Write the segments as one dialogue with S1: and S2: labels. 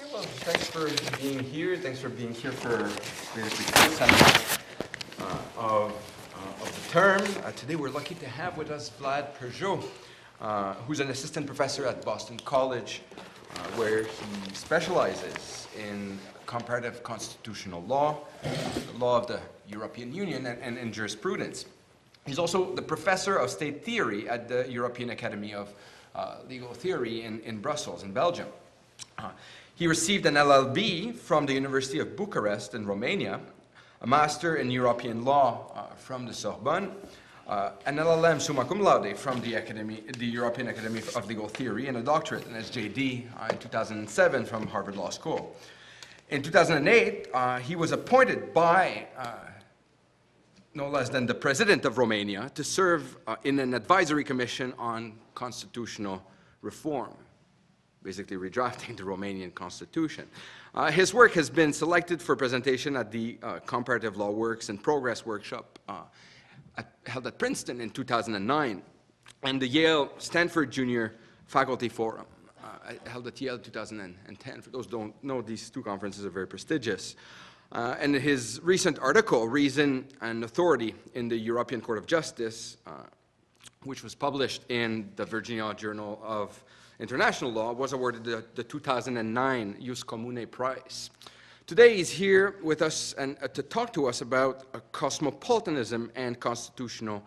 S1: Okay, well, thanks for being here. Thanks for being here for the first seminar of the term. Today we're lucky to have with us Vlad Perju, who's an assistant professor at Boston College, where he specializes in comparative constitutional law, the law of the European Union, and in jurisprudence. He's also the professor of state theory at the European Academy of Legal Theory in Brussels, in Belgium. He received an LLB from the University of Bucharest in Romania, a master in European law from the Sorbonne, an LLM summa cum laude from the European Academy of Legal Theory, and a doctorate in SJD in 2007 from Harvard Law School. In 2008, he was appointed by no less than the president of Romania to serve in an advisory commission on constitutional reform, basically redrafting the Romanian constitution. His work has been selected for presentation at the Comparative Law Works and Progress workshop held at Princeton in 2009, and the Yale-Stanford Junior Faculty Forum held at Yale 2010. For those who don't know, these two conferences are very prestigious. And his recent article, Reason and Authority in the European Court of Justice, which was published in the Virginia Journal of International Law, was awarded the 2009 Jus Commune Prize. Today he's here with us and to talk to us about cosmopolitanism and constitutional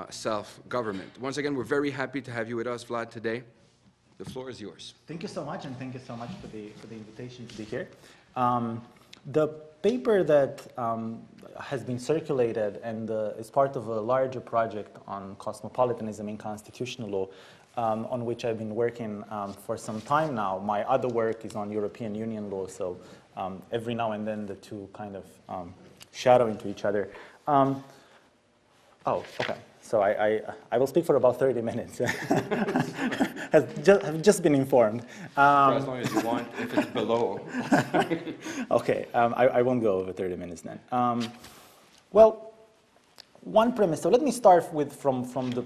S1: self-government. Once again, we're very happy to have you with us, Vlad, today. The floor is yours.
S2: Thank you so much, and thank you so much for the invitation to be here. The paper that has been circulated and is part of a larger project on cosmopolitanism in constitutional law, on which I've been working for some time now. My other work is on European Union law, so every now and then the two kind of shadow into each other. Oh, okay. So I will speak for about 30 minutes. Have just been informed.
S1: For as long as you want, if it's below.
S2: Okay, I won't go over 30 minutes then. Well, one premise. So let me start with from the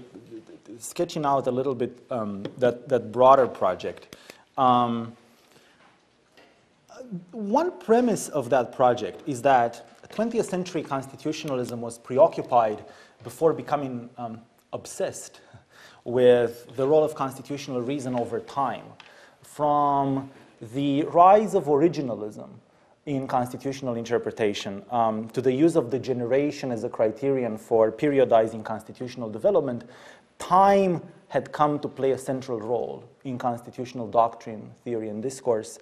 S2: sketching out a little bit that broader project. One premise of that project is that 20th century constitutionalism was preoccupied before becoming obsessed with the role of constitutional reason over time, from the rise of originalism in constitutional interpretation to the use of the generation as a criterion for periodizing constitutional development. Time had come to play a central role in constitutional doctrine, theory, and discourse.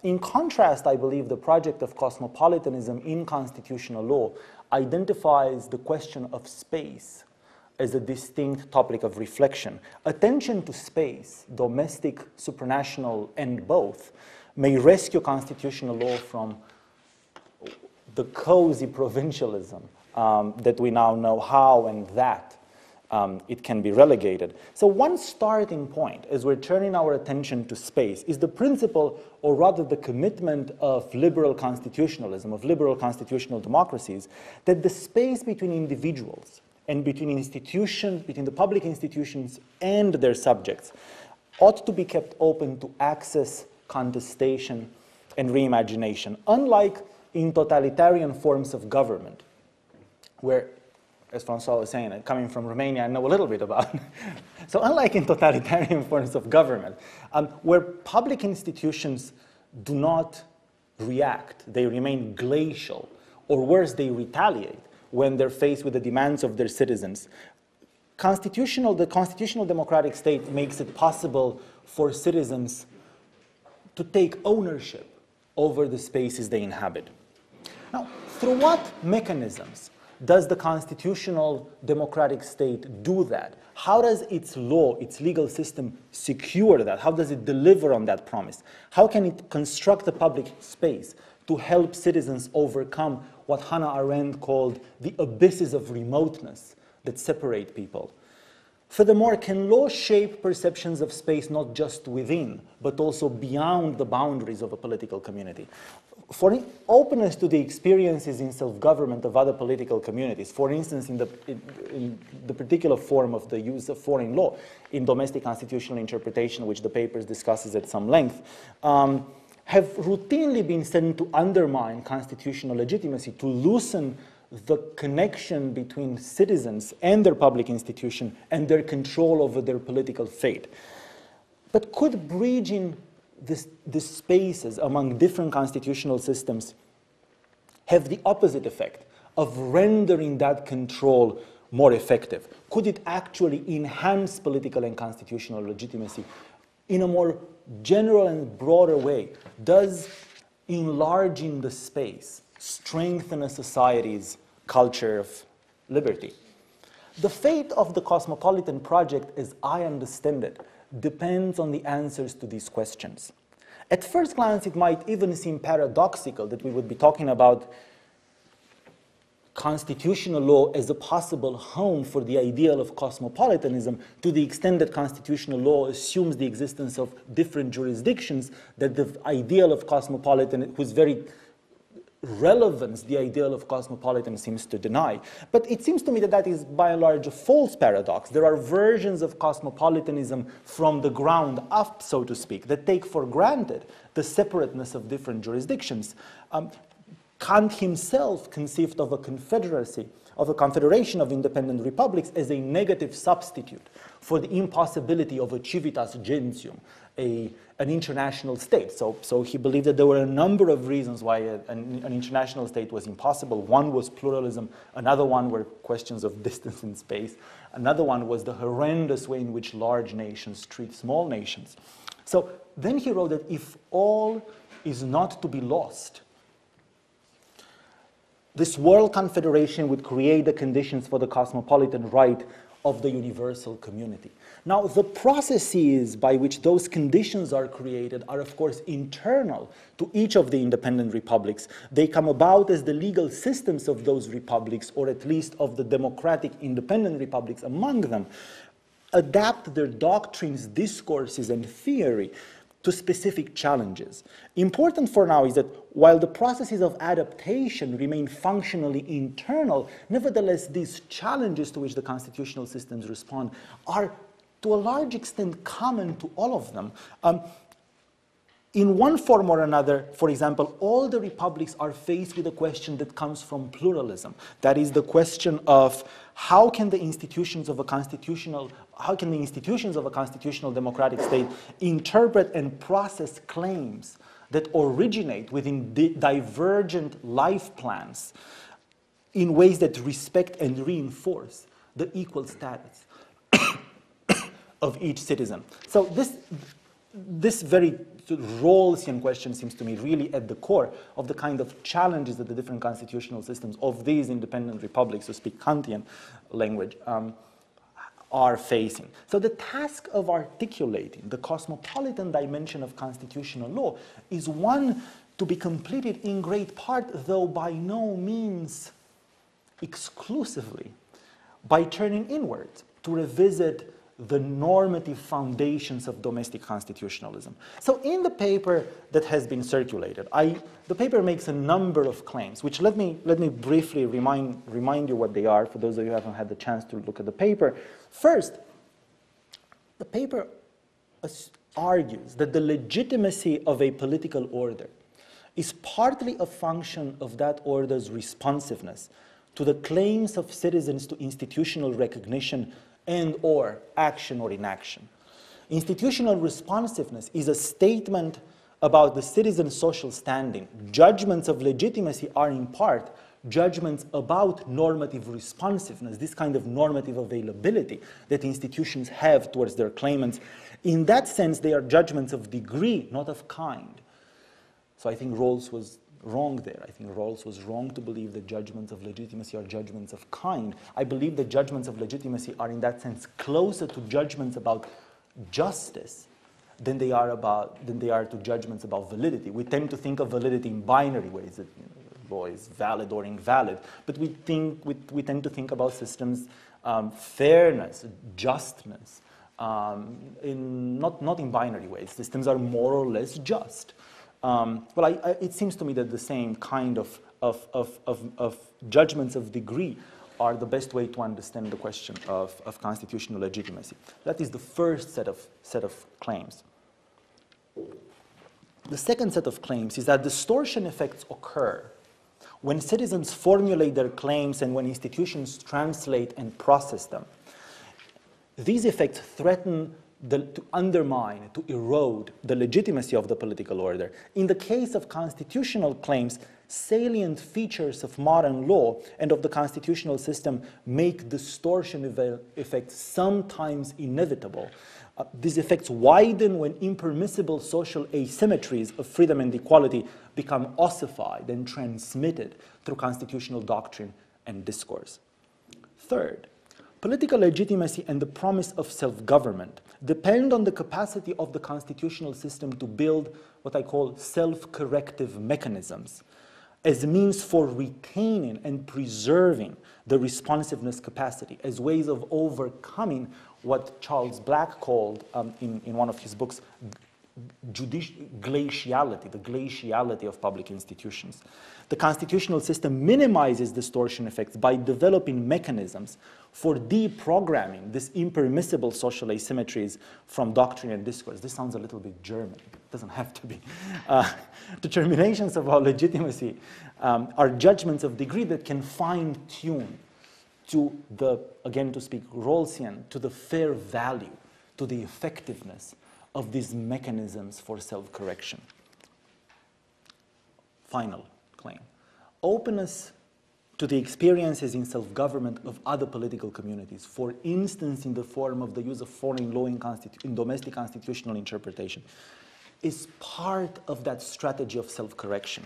S2: In contrast, I believe the project of cosmopolitanism in constitutional law identifies the question of space as a distinct topic of reflection. Attention to space, domestic, supranational, and both, may rescue constitutional law from the cozy provincialism that we now know how and that it can be relegated. So one starting point as we're turning our attention to space is the principle, or rather the commitment of liberal constitutionalism, of liberal constitutional democracies, that the space between individuals and between institutions, between the public institutions and their subjects, ought to be kept open to access, contestation, and reimagination, unlike in totalitarian forms of government, where, as François was saying, coming from Romania, I know a little bit about. So unlike in totalitarian forms of government, where public institutions do not react, they remain glacial, or worse, they retaliate when they're faced with the demands of their citizens. The constitutional democratic state makes it possible for citizens to take ownership over the spaces they inhabit. Now, through what mechanisms does the constitutional democratic state do that? How does its law, its legal system secure that? How does it deliver on that promise? How can it construct a public space to help citizens overcome what Hannah Arendt called the abysses of remoteness that separate people? Furthermore, can law shape perceptions of space not just within, but also beyond the boundaries of a political community? For openness to the experiences in self-government of other political communities, for instance, in the particular form of the use of foreign law in domestic constitutional interpretation, which the paper discusses at some length, have routinely been sent to undermine constitutional legitimacy, to loosen the connection between citizens and their public institution and their control over their political fate. But could bridging these spaces among different constitutional systems have the opposite effect of rendering that control more effective? Could it actually enhance political and constitutional legitimacy in a more general and broader way? Does enlarging the space strengthen a society's culture of liberty? The fate of the Cosmopolitan project, as I understand it, depends on the answers to these questions. At first glance, it might even seem paradoxical that we would be talking about constitutional law as a possible home for the ideal of cosmopolitanism, to the extent that constitutional law assumes the existence of different jurisdictions, that the ideal of cosmopolitan, whose very relevance the ideal of cosmopolitan seems to deny. But it seems to me that that is by and large a false paradox. There are versions of cosmopolitanism from the ground up, so to speak, that take for granted the separateness of different jurisdictions. Kant himself conceived of a confederacy, of a confederation of independent republics, as a negative substitute for the impossibility of a civitas gentium, an international state. So he believed that there were a number of reasons why an international state was impossible. One was pluralism, another one were questions of distance in space, another one was the horrendous way in which large nations treat small nations. So then he wrote that if all is not to be lost, this world confederation would create the conditions for the cosmopolitan right of the universal community. Now, the processes by which those conditions are created are, of course, internal to each of the independent republics. They come about as the legal systems of those republics, or at least of the democratic independent republics among them, adapt their doctrines, discourses, and theory to specific challenges. Important for now is that while the processes of adaptation remain functionally internal, nevertheless these challenges to which the constitutional systems respond are to a large extent common to all of them. In one form or another, for example, all the republics are faced with a question that comes from pluralism. That is the question of how can the institutions of a constitutional democratic state interpret and process claims that originate within divergent life plans in ways that respect and reinforce the equal status of each citizen. So this very Rawlsian question seems to me really at the core of the kind of challenges that the different constitutional systems of these independent republics, to speak Kantian language, are facing. So the task of articulating the cosmopolitan dimension of constitutional law is one to be completed in great part, though by no means exclusively, by turning inward to revisit the normative foundations of domestic constitutionalism. So in the paper that has been circulated, the paper makes a number of claims, which let me briefly remind you what they are, for those of you who haven't had the chance to look at the paper. First, the paper argues that the legitimacy of a political order is partly a function of that order's responsiveness to the claims of citizens to institutional recognition and or action or inaction. Institutional responsiveness is a statement about the citizen's social standing. Judgments of legitimacy are in part judgments about normative responsiveness, this kind of normative availability that institutions have towards their claimants. In that sense, they are judgments of degree, not of kind. So I think Rawls was wrong there. I think Rawls was wrong to believe that judgments of legitimacy are judgments of kind. I believe that judgments of legitimacy are in that sense closer to judgments about justice than they are to judgments about validity. We tend to think of validity in binary ways, that law is valid or invalid, but we tend to think about systems fairness, justness, not in binary ways. Systems are more or less just. It seems to me that the same kind of judgments of degree are the best way to understand the question of constitutional legitimacy. That is the first set of claims. The second set of claims is that distortion effects occur when citizens formulate their claims and when institutions translate and process them. These effects threaten to undermine, to erode the legitimacy of the political order. In the case of constitutional claims, salient features of modern law and of the constitutional system make distortion effects sometimes inevitable. These effects widen when impermissible social asymmetries of freedom and equality become ossified and transmitted through constitutional doctrine and discourse. Third, political legitimacy and the promise of self-government depend on the capacity of the constitutional system to build what I call self-corrective mechanisms as means for retaining and preserving the responsiveness capacity, as ways of overcoming what Charles Black called in one of his books, glaciality, the glaciality of public institutions. The constitutional system minimizes distortion effects by developing mechanisms for deprogramming these impermissible social asymmetries from doctrine and discourse. This sounds a little bit German. It doesn't have to be. Determinations of our legitimacy are judgments of degree that can fine-tune to the, again to speak Rawlsian, to the fair value, to the effectiveness of these mechanisms for self-correction. Final claim. Openness to the experiences in self-government of other political communities, for instance in the form of the use of foreign law in domestic constitutional interpretation, is part of that strategy of self-correction.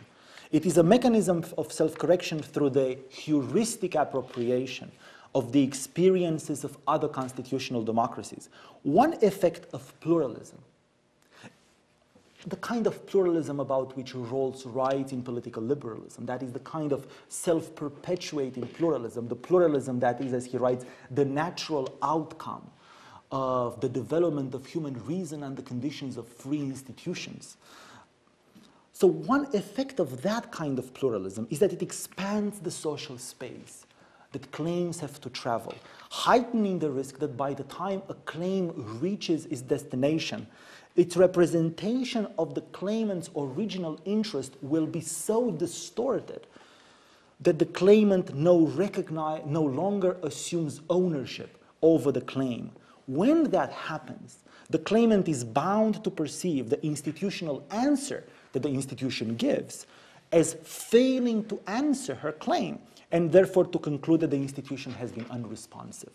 S2: It is a mechanism of self-correction through the heuristic appropriation of the experiences of other constitutional democracies. One effect of pluralism, the kind of pluralism about which Rawls writes in Political Liberalism, that is the kind of self-perpetuating pluralism, the pluralism that is, as he writes, the natural outcome of the development of human reason and the conditions of free institutions. So one effect of that kind of pluralism is that it expands the social space that claims have to travel, heightening the risk that by the time a claim reaches its destination, its representation of the claimant's original interest will be so distorted that the claimant no longer assumes ownership over the claim. When that happens, the claimant is bound to perceive the institutional answer that the institution gives as failing to answer her claim, and therefore to conclude that the institution has been unresponsive.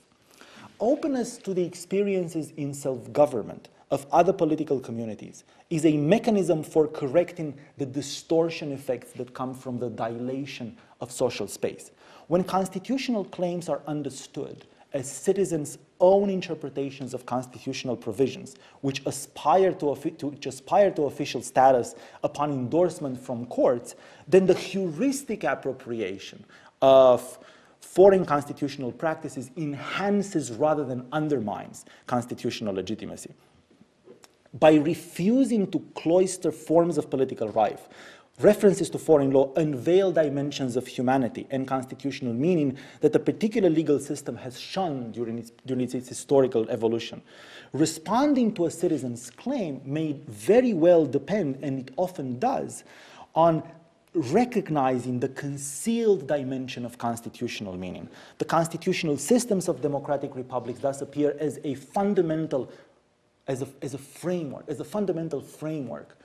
S2: Openness to the experiences in self-government of other political communities is a mechanism for correcting the distortion effects that come from the dilation of social space. When constitutional claims are understood as citizens' own interpretations of constitutional provisions, which aspire to official status upon endorsement from courts, then the heuristic appropriation of foreign constitutional practices enhances rather than undermines constitutional legitimacy. By refusing to cloister forms of political life, references to foreign law unveil dimensions of humanity and constitutional meaning that a particular legal system has shunned during its historical evolution. Responding to a citizen's claim may very well depend, and it often does, on recognizing the concealed dimension of constitutional meaning. The constitutional systems of democratic republics thus appear as a fundamental, as a fundamental framework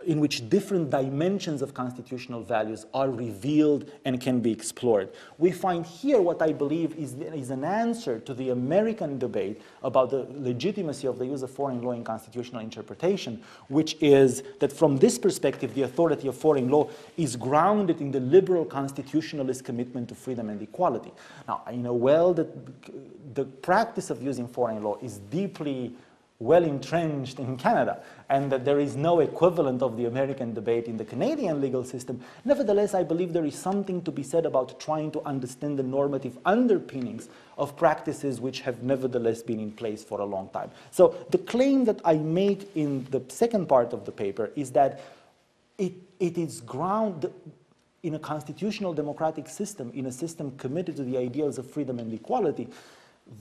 S2: in which different dimensions of constitutional values are revealed and can be explored. We find here what I believe is an answer to the American debate about the legitimacy of the use of foreign law in constitutional interpretation, which is that from this perspective, the authority of foreign law is grounded in the liberal constitutionalist commitment to freedom and equality. Now, I know well that the practice of using foreign law is deeply well entrenched in Canada, and that there is no equivalent of the American debate in the Canadian legal system. Nevertheless, I believe there is something to be said about trying to understand the normative underpinnings of practices which have nevertheless been in place for a long time. So the claim that I make in the second part of the paper is that it is grounded in a constitutional democratic system, in a system committed to the ideals of freedom and equality.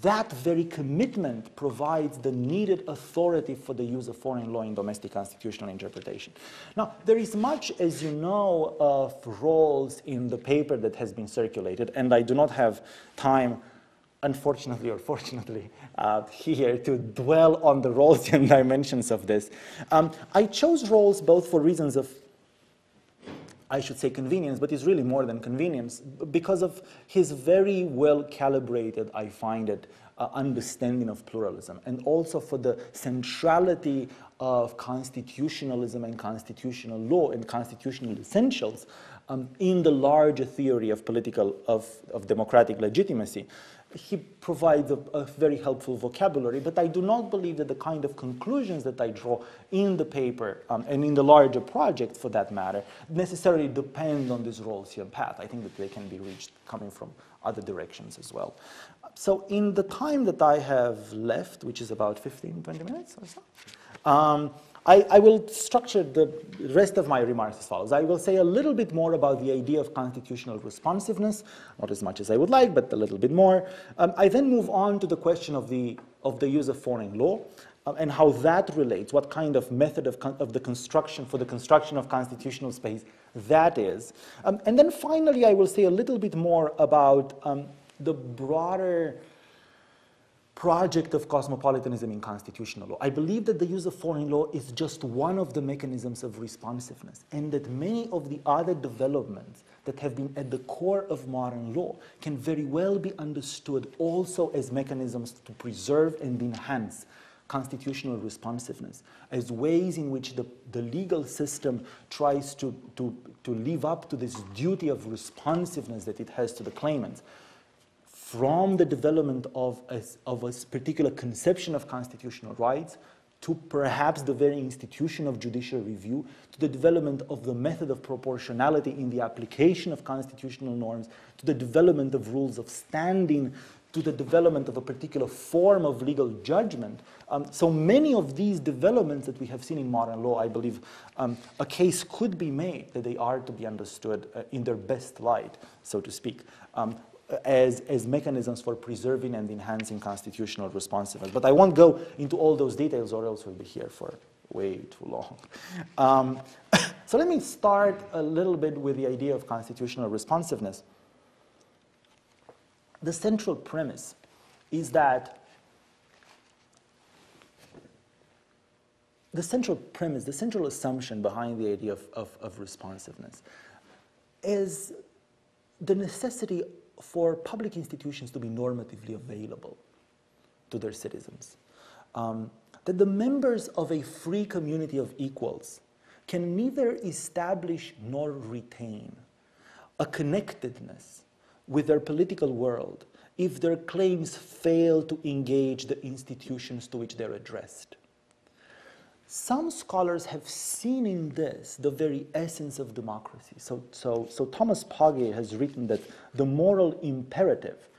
S2: that very commitment provides the needed authority for the use of foreign law in domestic constitutional interpretation. Now, there is much, as you know, of roles in the paper that has been circulated, and I do not have time, unfortunately or fortunately, here to dwell on the roles and dimensions of this. I chose roles both for reasons of, I should say, convenience, but it's really more than convenience, because of his very well calibrated, I find it, understanding of pluralism, and also for the centrality of constitutionalism and constitutional law and constitutional essentials in the larger theory of of democratic legitimacy. He provides a very helpful vocabulary, but I do not believe that the kind of conclusions that I draw in the paper and in the larger project, for that matter, necessarily depend on this Rawlsian path. I think that they can be reached coming from other directions as well. So in the time that I have left, which is about 15, 20 minutes or so, I will structure the rest of my remarks as follows. I will say a little bit more about the idea of constitutional responsiveness, not as much as I would like, but a little bit more. I then move on to the question of the use of foreign law and how that relates, what kind of method of the construction, for the construction of constitutional space that is. And then finally, I will say a little bit more about the broader project of cosmopolitanism in constitutional law. I believe that the use of foreign law is just one of the mechanisms of responsiveness, and that many of the other developments that have been at the core of modern law can very well be understood also as mechanisms to preserve and enhance constitutional responsiveness, as ways in which the legal system tries to live up to this duty of responsiveness that it has to the claimants, from the development of a particular conception of constitutional rights to perhaps the very institution of judicial review, to the development of the method of proportionality in the application of constitutional norms, to the development of rules of standing, to the development of a particular form of legal judgment. So many of these developments that we have seen in modern law, I believe a case could be made that they are to be understood in their best light, so to speak, as mechanisms for preserving and enhancing constitutional responsiveness. But I won't go into all those details, or else we'll be here for way too long. So let me start a little bit with the idea of constitutional responsiveness. The central premise is that the central assumption behind the idea of responsiveness is the necessity for public institutions to be normatively available to their citizens. That the members of a free community of equals can neither establish nor retain a connectedness with their political world if their claims fail to engage the institutions to which they're addressed. Some scholars have seen in this the very essence of democracy. So Thomas Pogge has written that the moral imperative,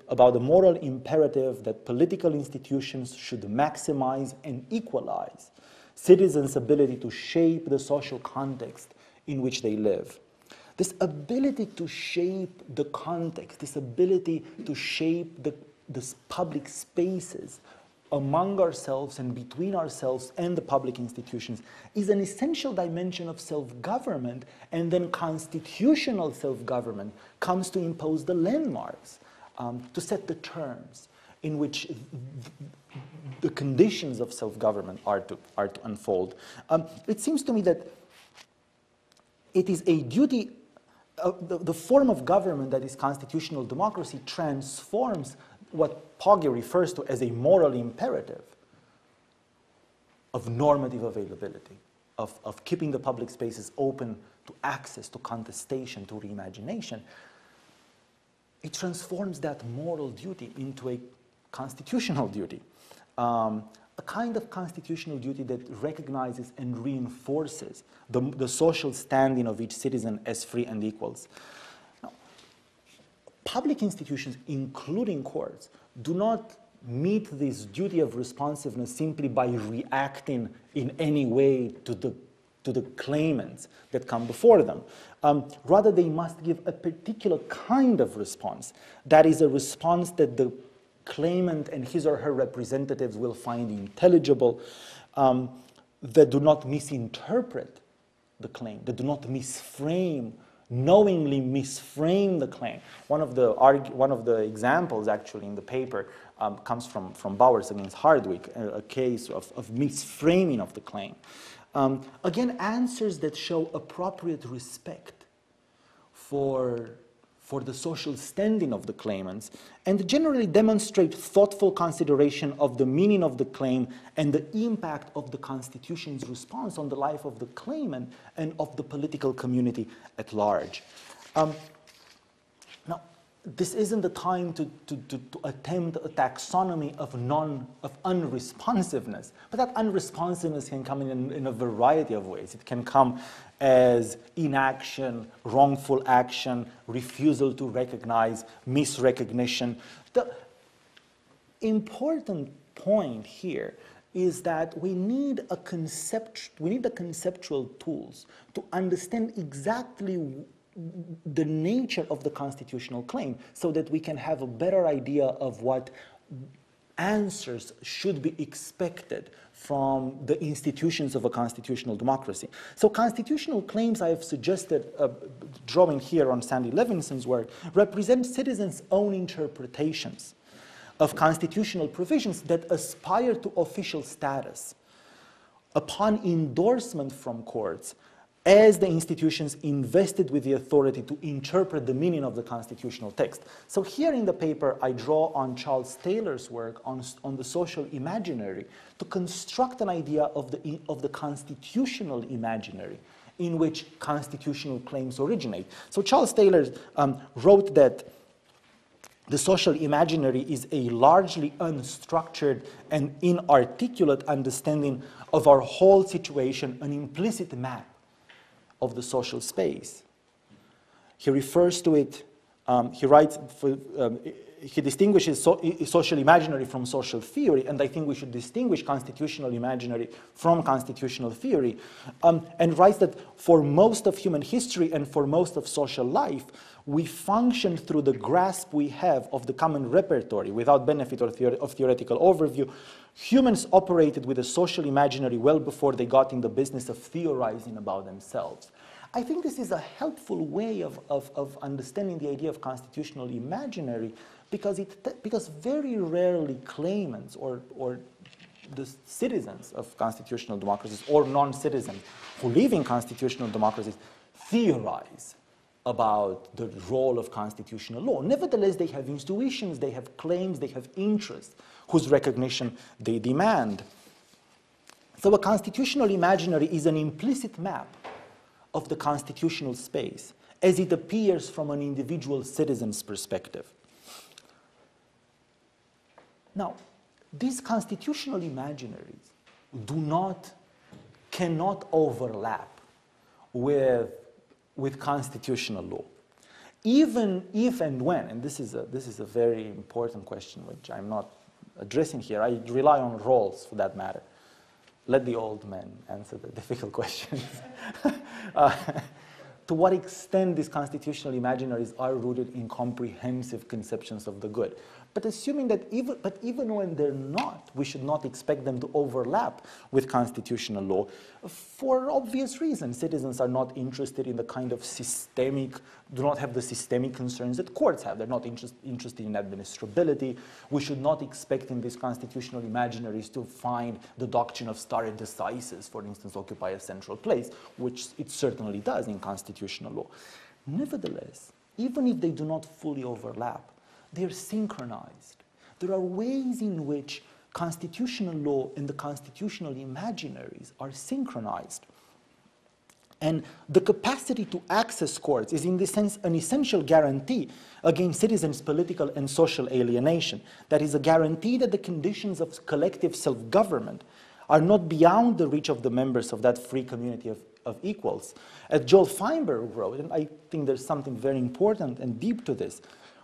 S2: about the moral imperative that political institutions should maximize and equalize citizens' ability to shape the social context in which they live. This ability to shape the context, this ability to shape the public spaces among ourselves and between ourselves and the public institutions is an essential dimension of self-government, and then constitutional self-government comes to impose the landmarks, to set the terms in which the conditions of self-government are to unfold. It seems to me that it is a duty, the form of government that is constitutional democracy transforms what Pogge refers to as a moral imperative of normative availability, of keeping the public spaces open to access, to contestation, to reimagination. It transforms that moral duty into a constitutional duty, a kind of constitutional duty that recognizes and reinforces the social standing of each citizen as free and equals. Public institutions, including courts, do not meet this duty of responsiveness simply by reacting in any way to the claimants that come before them. Rather, they must give a particular kind of response. That is a response that the claimant and his or her representatives will find intelligible, that do not misinterpret the claim, that do not misframe, knowingly misframe the claim. One of the examples actually in the paper comes from Bowers against Hardwick, a case of misframing of the claim. Again, answers that show appropriate respect for the social standing of the claimants, and generally demonstrate thoughtful consideration of the meaning of the claim and the impact of the Constitution's response on the life of the claimant and of the political community at large. Now, this isn't the time to attempt a taxonomy of unresponsiveness, but that unresponsiveness can come in a variety of ways. It can come as inaction, wrongful action, refusal to recognize, misrecognition. The important point here is that we need the conceptual tools to understand exactly the nature of the constitutional claim so that we can have a better idea of what answers should be expected from the institutions of a constitutional democracy. So constitutional claims, I have suggested, drawing here on Sandy Levinson's work, represent citizens' own interpretations of constitutional provisions that aspire to official status upon endorsement from courts as the institutions invested with the authority to interpret the meaning of the constitutional text. So here in the paper, I draw on Charles Taylor's work on the social imaginary to construct an idea of the constitutional imaginary in which constitutional claims originate. So Charles Taylor wrote that the social imaginary is a largely unstructured and inarticulate understanding of our whole situation, an implicit map of the social space. He refers to it, he writes, he distinguishes social imaginary from social theory, and I think we should distinguish constitutional imaginary from constitutional theory, and writes that for most of human history and for most of social life, we function through the grasp we have of the common repertory without benefit of theoretical overview. Humans operated with a social imaginary well before they got in the business of theorizing about themselves. I think this is a helpful way of understanding the idea of constitutional imaginary because very rarely claimants or the citizens of constitutional democracies or non-citizens who live in constitutional democracies theorize about the role of constitutional law. Nevertheless, they have intuitions, they have claims, they have interests whose recognition they demand. So a constitutional imaginary is an implicit map of the constitutional space as it appears from an individual citizen's perspective. Now, these constitutional imaginaries cannot overlap with constitutional law. Even if and when, and this is a very important question which I'm not addressing here, I rely on Rawls for that matter. Let the old men answer the difficult questions. To what extent these constitutional imaginaries are rooted in comprehensive conceptions of the good. But assuming that even when they're not, we should not expect them to overlap with constitutional law for obvious reasons. Citizens are not interested in the kind of do not have the systemic concerns that courts have. They're not interested in administrability. We should not expect in these constitutional imaginaries to find the doctrine of stare decisis, for instance, occupy a central place, which it certainly does in constitutional law. Nevertheless, even if they do not fully overlap, they're synchronized. There are ways in which constitutional law and the constitutional imaginaries are synchronized. And the capacity to access courts is in this sense an essential guarantee against citizens' political and social alienation. That is a guarantee that the conditions of collective self-government are not beyond the reach of the members of that free community of equals. As Joel Feinberg wrote, and I think there's something very important and deep to this,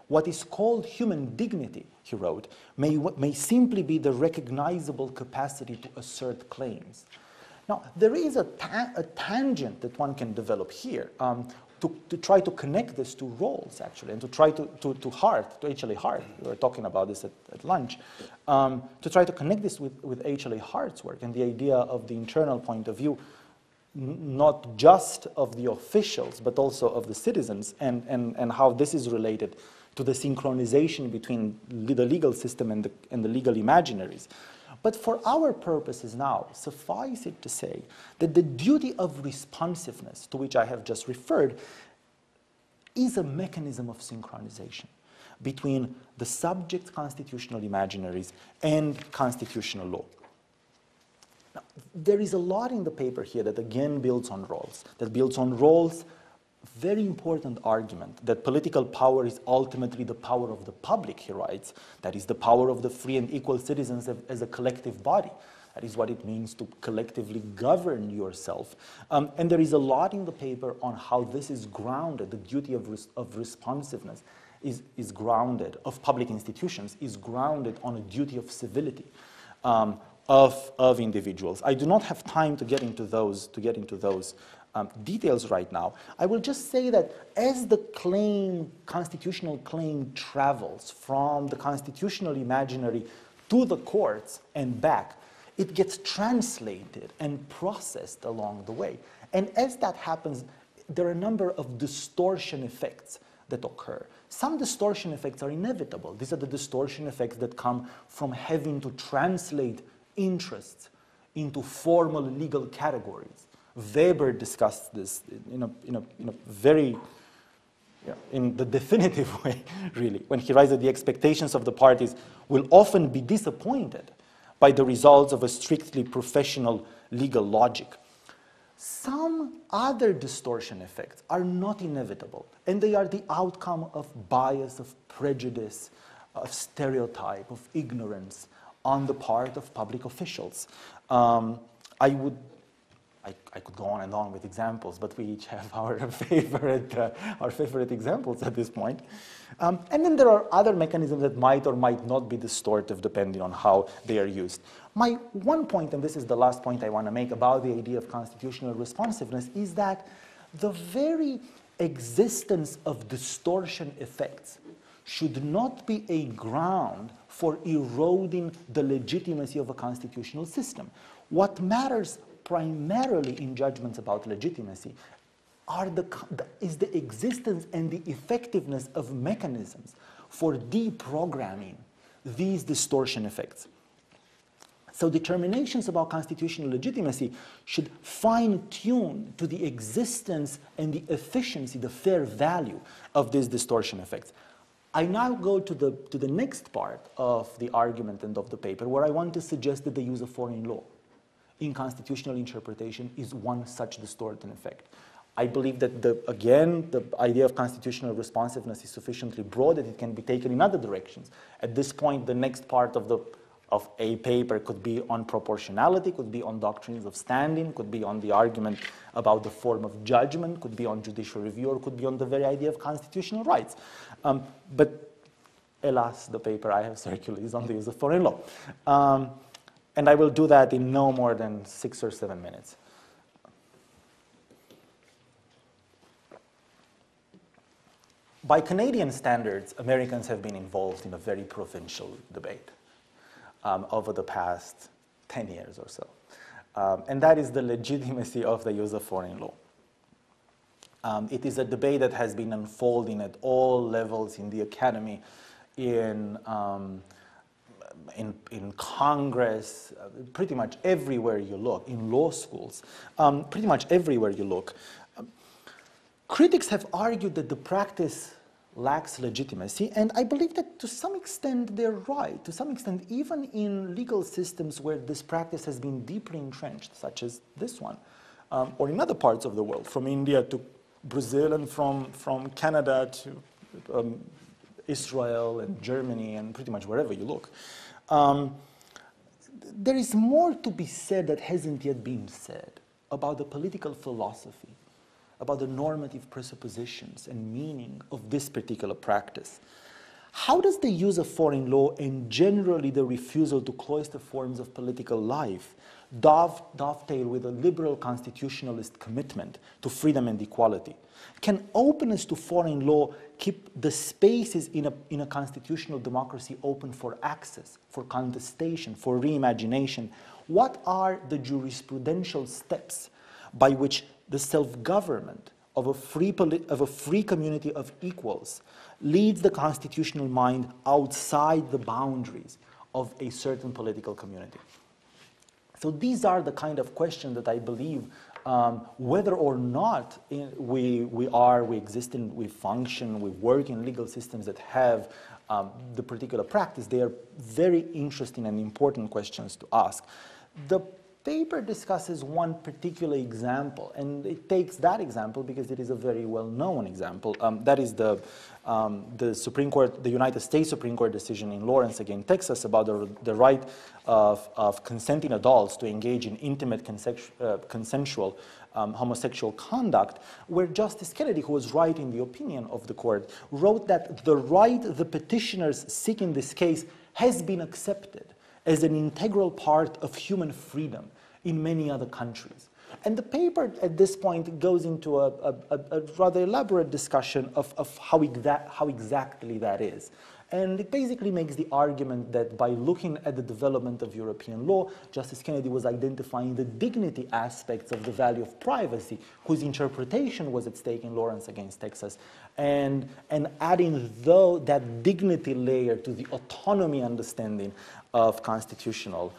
S2: what is called human dignity, he wrote, may simply be the recognizable capacity to assert claims. Now, there is a tangent that one can develop here. to try to connect this to roles, actually, and to try to Hart, to H.L.A. Hart. We were talking about this at lunch. To try to connect this with H.L.A. Hart's work and the idea of the internal point of view, not just of the officials, but also of the citizens, and how this is related to the synchronization between the legal system and the legal imaginaries. But for our purposes now, suffice it to say that the duty of responsiveness, to which I have just referred, is a mechanism of synchronization between the subject's constitutional imaginaries and constitutional law. Now, there is a lot in the paper here that again builds on roles, very important argument that political power is ultimately the power of the public, he writes. That is the power of the free and equal citizens as a collective body. That is what it means to collectively govern yourself. And there is a lot in the paper on how this is grounded, the duty of responsiveness is grounded, of public institutions, is grounded on a duty of civility of individuals. I do not have time to get into those details right now. I will just say that as the constitutional claim travels from the constitutional imaginary to the courts and back, it gets translated and processed along the way. And as that happens, there are a number of distortion effects that occur. Some distortion effects are inevitable. These are the distortion effects that come from having to translate interests into formal legal categories. Weber discussed this in a very, in the definitive way, really, when he writes that the expectations of the parties will often be disappointed by the results of a strictly professional legal logic. Some other distortion effects are not inevitable, and they are the outcome of bias, of prejudice, of stereotype, of ignorance on the part of public officials. I could go on and on with examples, but we each have our favorite examples at this point. And then there are other mechanisms that might or might not be distortive depending on how they are used. My one point, and this is the last point I want to make about the idea of constitutional responsiveness, is that the very existence of distortion effects should not be a ground for eroding the legitimacy of a constitutional system. What matters primarily in judgments about legitimacy is the existence and the effectiveness of mechanisms for deprogramming these distortion effects. So determinations about constitutional legitimacy should fine-tune to the existence and the efficiency, the fair value of these distortion effects. I now go to the next part of the argument and of the paper, where I want to suggest that the use of foreign law in constitutional interpretation is one such distorting effect. I believe that, again, the idea of constitutional responsiveness is sufficiently broad that it can be taken in other directions. At this point, the next part of a paper could be on proportionality, could be on doctrines of standing, could be on the argument about the form of judgment, could be on judicial review, or could be on the very idea of constitutional rights. But alas, the paper I have circulated is on the use of foreign law. And I will do that in no more than 6 or 7 minutes. By Canadian standards, Americans have been involved in a very provincial debate over the past 10 years or so. And that is the legitimacy of the use of foreign law. It is a debate that has been unfolding at all levels in the academy, in Congress, pretty much everywhere you look, in law schools, pretty much everywhere you look. Critics have argued that the practice lacks legitimacy, and I believe that to some extent they're right. To some extent, even in legal systems where this practice has been deeply entrenched, such as this one, or in other parts of the world, from India to Brazil and from Canada to Israel and Germany and pretty much wherever you look. There is more to be said that hasn't yet been said about the political philosophy, about the normative presuppositions and meaning of this particular practice. How does the use of foreign law and generally the refusal to cloister forms of political life dovetail with a liberal constitutionalist commitment to freedom and equality? Can openness to foreign law keep the spaces in a constitutional democracy open for access, for contestation, for reimagination? What are the jurisprudential steps by which the self-government of a free community of equals leads the constitutional mind outside the boundaries of a certain political community? So these are the kind of questions that I believe whether or not we exist in, we function, we work in legal systems that have the particular practice, they are very interesting and important questions to ask. The paper discusses one particular example, and it takes that example because it is a very well-known example. That is the Supreme Court, the United States Supreme Court decision in Lawrence against Texas about the right of consenting adults to engage in intimate consensual homosexual conduct, where Justice Kennedy, who was writing the opinion of the court, wrote that the right the petitioners seek in this case has been accepted as an integral part of human freedom in many other countries. And the paper at this point goes into a rather elaborate discussion of how exactly that is. And it basically makes the argument that by looking at the development of European law, Justice Kennedy was identifying the dignity aspects of the value of privacy, whose interpretation was at stake in Lawrence against Texas, and adding that dignity layer to the autonomy understanding of constitutional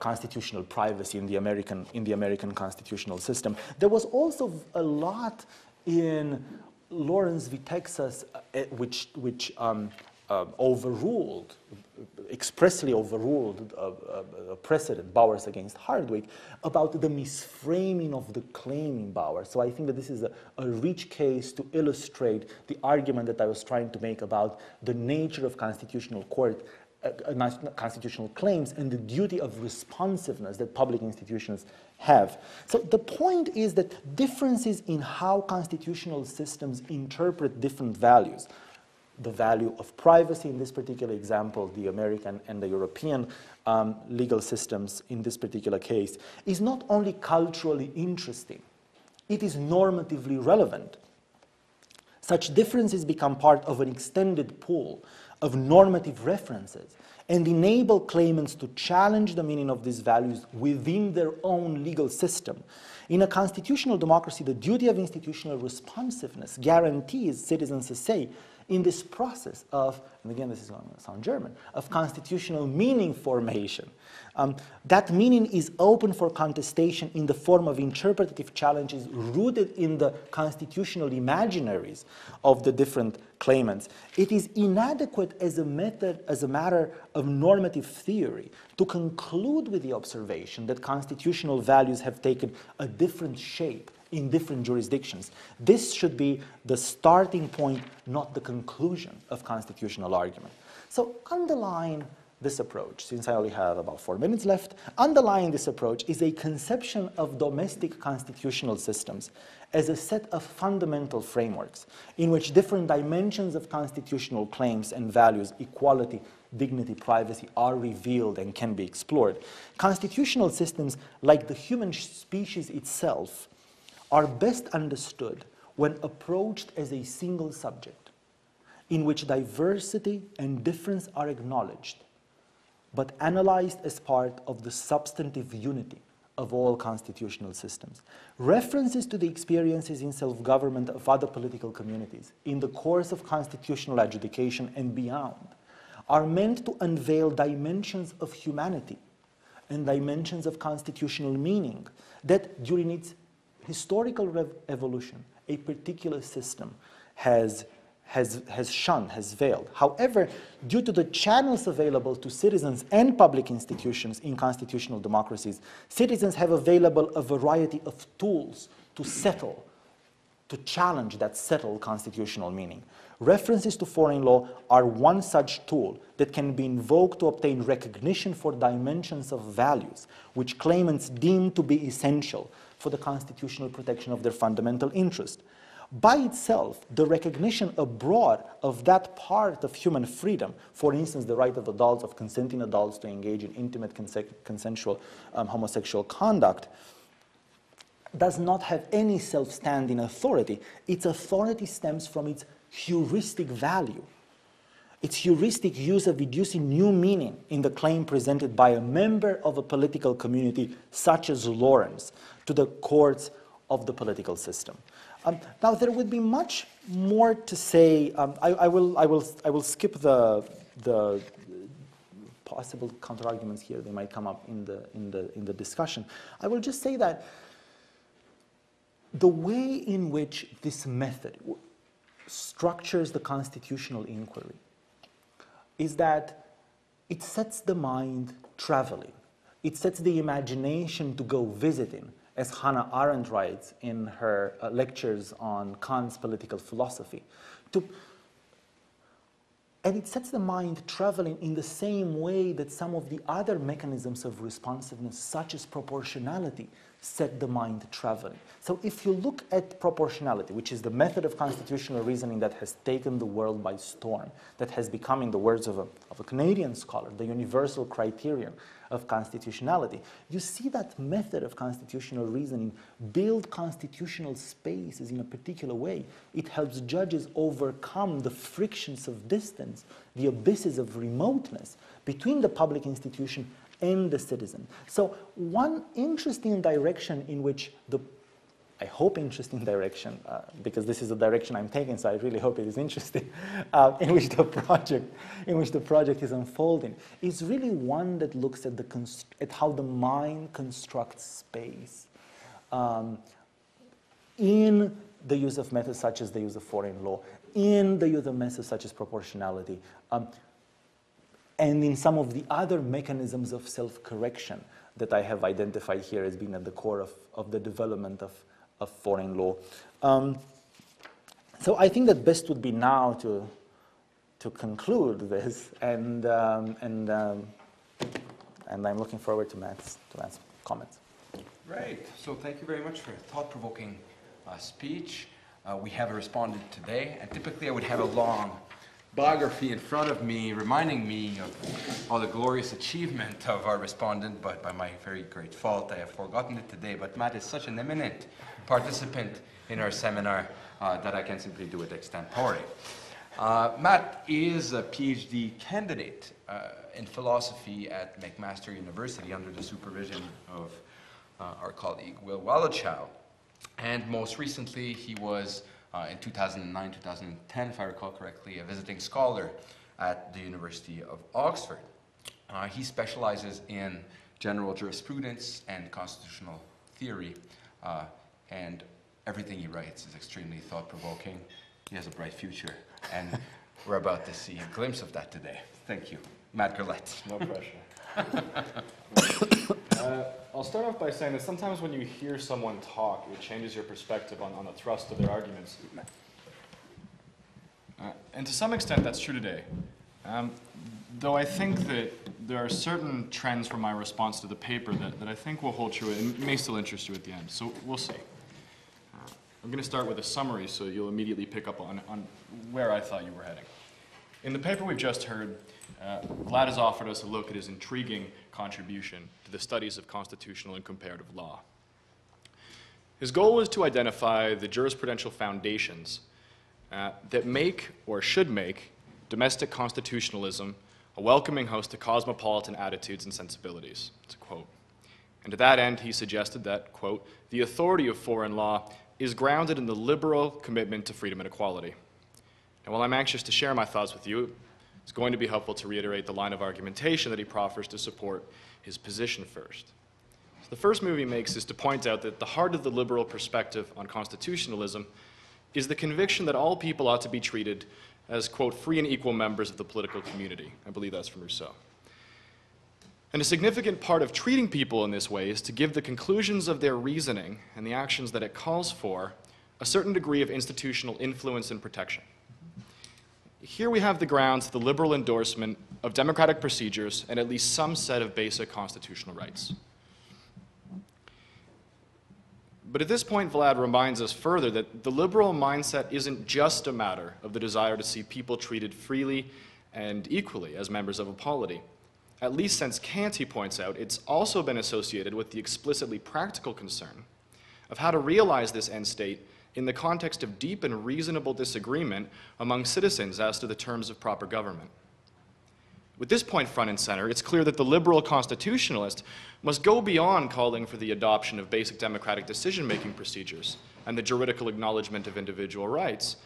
S2: constitutional privacy in the American constitutional system. There was also a lot in Lawrence v. Texas, which expressly overruled a precedent, Bowers against Hardwick, about the misframing of the claim in Bowers. So I think that this is a rich case to illustrate the argument that I was trying to make about the nature of constitutional court, constitutional claims, and the duty of responsiveness that public institutions have. So the point is that differences in how constitutional systems interpret different values, the value of privacy in this particular example, the American and the European legal systems in this particular case, is not only culturally interesting, it is normatively relevant. Such differences become part of an extended pool of normative references and enable claimants to challenge the meaning of these values within their own legal system. In a constitutional democracy, the duty of institutional responsiveness guarantees citizens a say in this process of, and again this is going to sound German, of constitutional meaning formation. That meaning is open for contestation in the form of interpretative challenges rooted in the constitutional imaginaries of the different claimants. It is inadequate as a matter of normative theory to conclude with the observation that constitutional values have taken a different shape in different jurisdictions. This should be the starting point, not the conclusion of constitutional argument. So underlying this approach, since I only have about 4 minutes left, underlying this approach is a conception of domestic constitutional systems as a set of fundamental frameworks in which different dimensions of constitutional claims and values, equality, dignity, privacy, are revealed and can be explored. Constitutional systems, like the human species itself, are best understood when approached as a single subject, in which diversity and difference are acknowledged, but analyzed as part of the substantive unity of all constitutional systems. References to the experiences in self-government of other political communities in the course of constitutional adjudication and beyond are meant to unveil dimensions of humanity and dimensions of constitutional meaning that during its historical evolution, a particular system has shunned, has veiled. However, due to the channels available to citizens and public institutions in constitutional democracies, citizens have available a variety of tools to settle, to challenge that settled constitutional meaning. References to foreign law are one such tool that can be invoked to obtain recognition for dimensions of values which claimants deem to be essential for the constitutional protection of their fundamental interest. By itself, the recognition abroad of that part of human freedom, for instance, the right of adults, of consenting adults to engage in intimate consensual homosexual conduct, does not have any self-standing authority. Its authority stems from its heuristic value. Its heuristic use of reducing new meaning in the claim presented by a member of a political community such as Lawrence to the courts of the political system. Now, there would be much more to say. I will skip the possible counterarguments here. They might come up in the discussion. I will just say that the way in which this method structures the constitutional inquiry is that it sets the mind traveling. It sets the imagination to go visiting, as Hannah Arendt writes in her lectures on Kant's political philosophy. And it sets the mind traveling in the same way that some of the other mechanisms of responsiveness, such as proportionality, set the mind traveling. So if you look at proportionality, which is the method of constitutional reasoning that has taken the world by storm, that has become, in the words of a Canadian scholar, the universal criterion of constitutionality, you see that method of constitutional reasoning build constitutional spaces in a particular way. It helps judges overcome the frictions of distance, the abysses of remoteness between the public institution and the citizen. So one interesting direction in which I hope interesting direction, because this is the direction I'm taking, so I really hope it is interesting, in which the project is unfolding, is really one that looks at how the mind constructs space in the use of methods such as the use of foreign law, in the use of methods such as proportionality, and in some of the other mechanisms of self-correction that I have identified here as being at the core of the development of foreign law. So I think that best would be now to conclude this, and I'm looking forward to Matt's comments.
S1: Right. So thank you very much for a thought-provoking speech. We have a respondent today, and typically I would have a long biography in front of me reminding me of all the glorious achievement of our respondent, but by my very great fault I have forgotten it today. But Matt is such an eminent participant in our seminar that I can simply do it extempore. Matt is a PhD candidate in philosophy at McMaster University under the supervision of our colleague Will Wallichow. And most recently he was in 2009, 2010, if I recall correctly, a visiting scholar at the University of Oxford. He specializes in general jurisprudence and constitutional theory, and everything he writes is extremely thought-provoking. He has a bright future, and we're about to see a glimpse of that today. Thank you. Matt Grellette.
S3: No pressure. I'll start off by saying that sometimes when you hear someone talk, it changes your perspective on the thrust of their arguments. And to some extent, that's true today. Though I think that there are certain trends from my response to the paper that I think will hold true and may still interest you at the end. So we'll see. I'm going to start with a summary so you'll immediately pick up on where I thought you were heading. In the paper we've just heard, Vlad has offered us a look at his intriguing contribution to the studies of constitutional and comparative law. His goal was to identify the jurisprudential foundations that make, or should make, domestic constitutionalism a welcoming host to cosmopolitan attitudes and sensibilities. It's a quote. And to that end, he suggested that, quote, the authority of foreign law is grounded in the liberal commitment to freedom and equality. And while I'm anxious to share my thoughts with you, it's going to be helpful to reiterate the line of argumentation that he proffers to support his position first. So the first move he makes is to point out that the heart of the liberal perspective on constitutionalism is the conviction that all people ought to be treated as, quote, free and equal members of the political community. I believe that's from Rousseau. And a significant part of treating people in this way is to give the conclusions of their reasoning and the actions that it calls for a certain degree of institutional influence and protection. Here we have the grounds for the liberal endorsement of democratic procedures and at least some set of basic constitutional rights. But at this point, Vlad reminds us further that the liberal mindset isn't just a matter of the desire to see people treated freely and equally as members of a polity. At least since Kant, he points out, it's also been associated with the explicitly practical concern of how to realize this end state in the context of deep and reasonable disagreement among citizens as to the terms of proper government. With this point front and center, it's clear that the liberal constitutionalist must go beyond calling for the adoption of basic democratic decision-making procedures and the juridical acknowledgement of individual rights.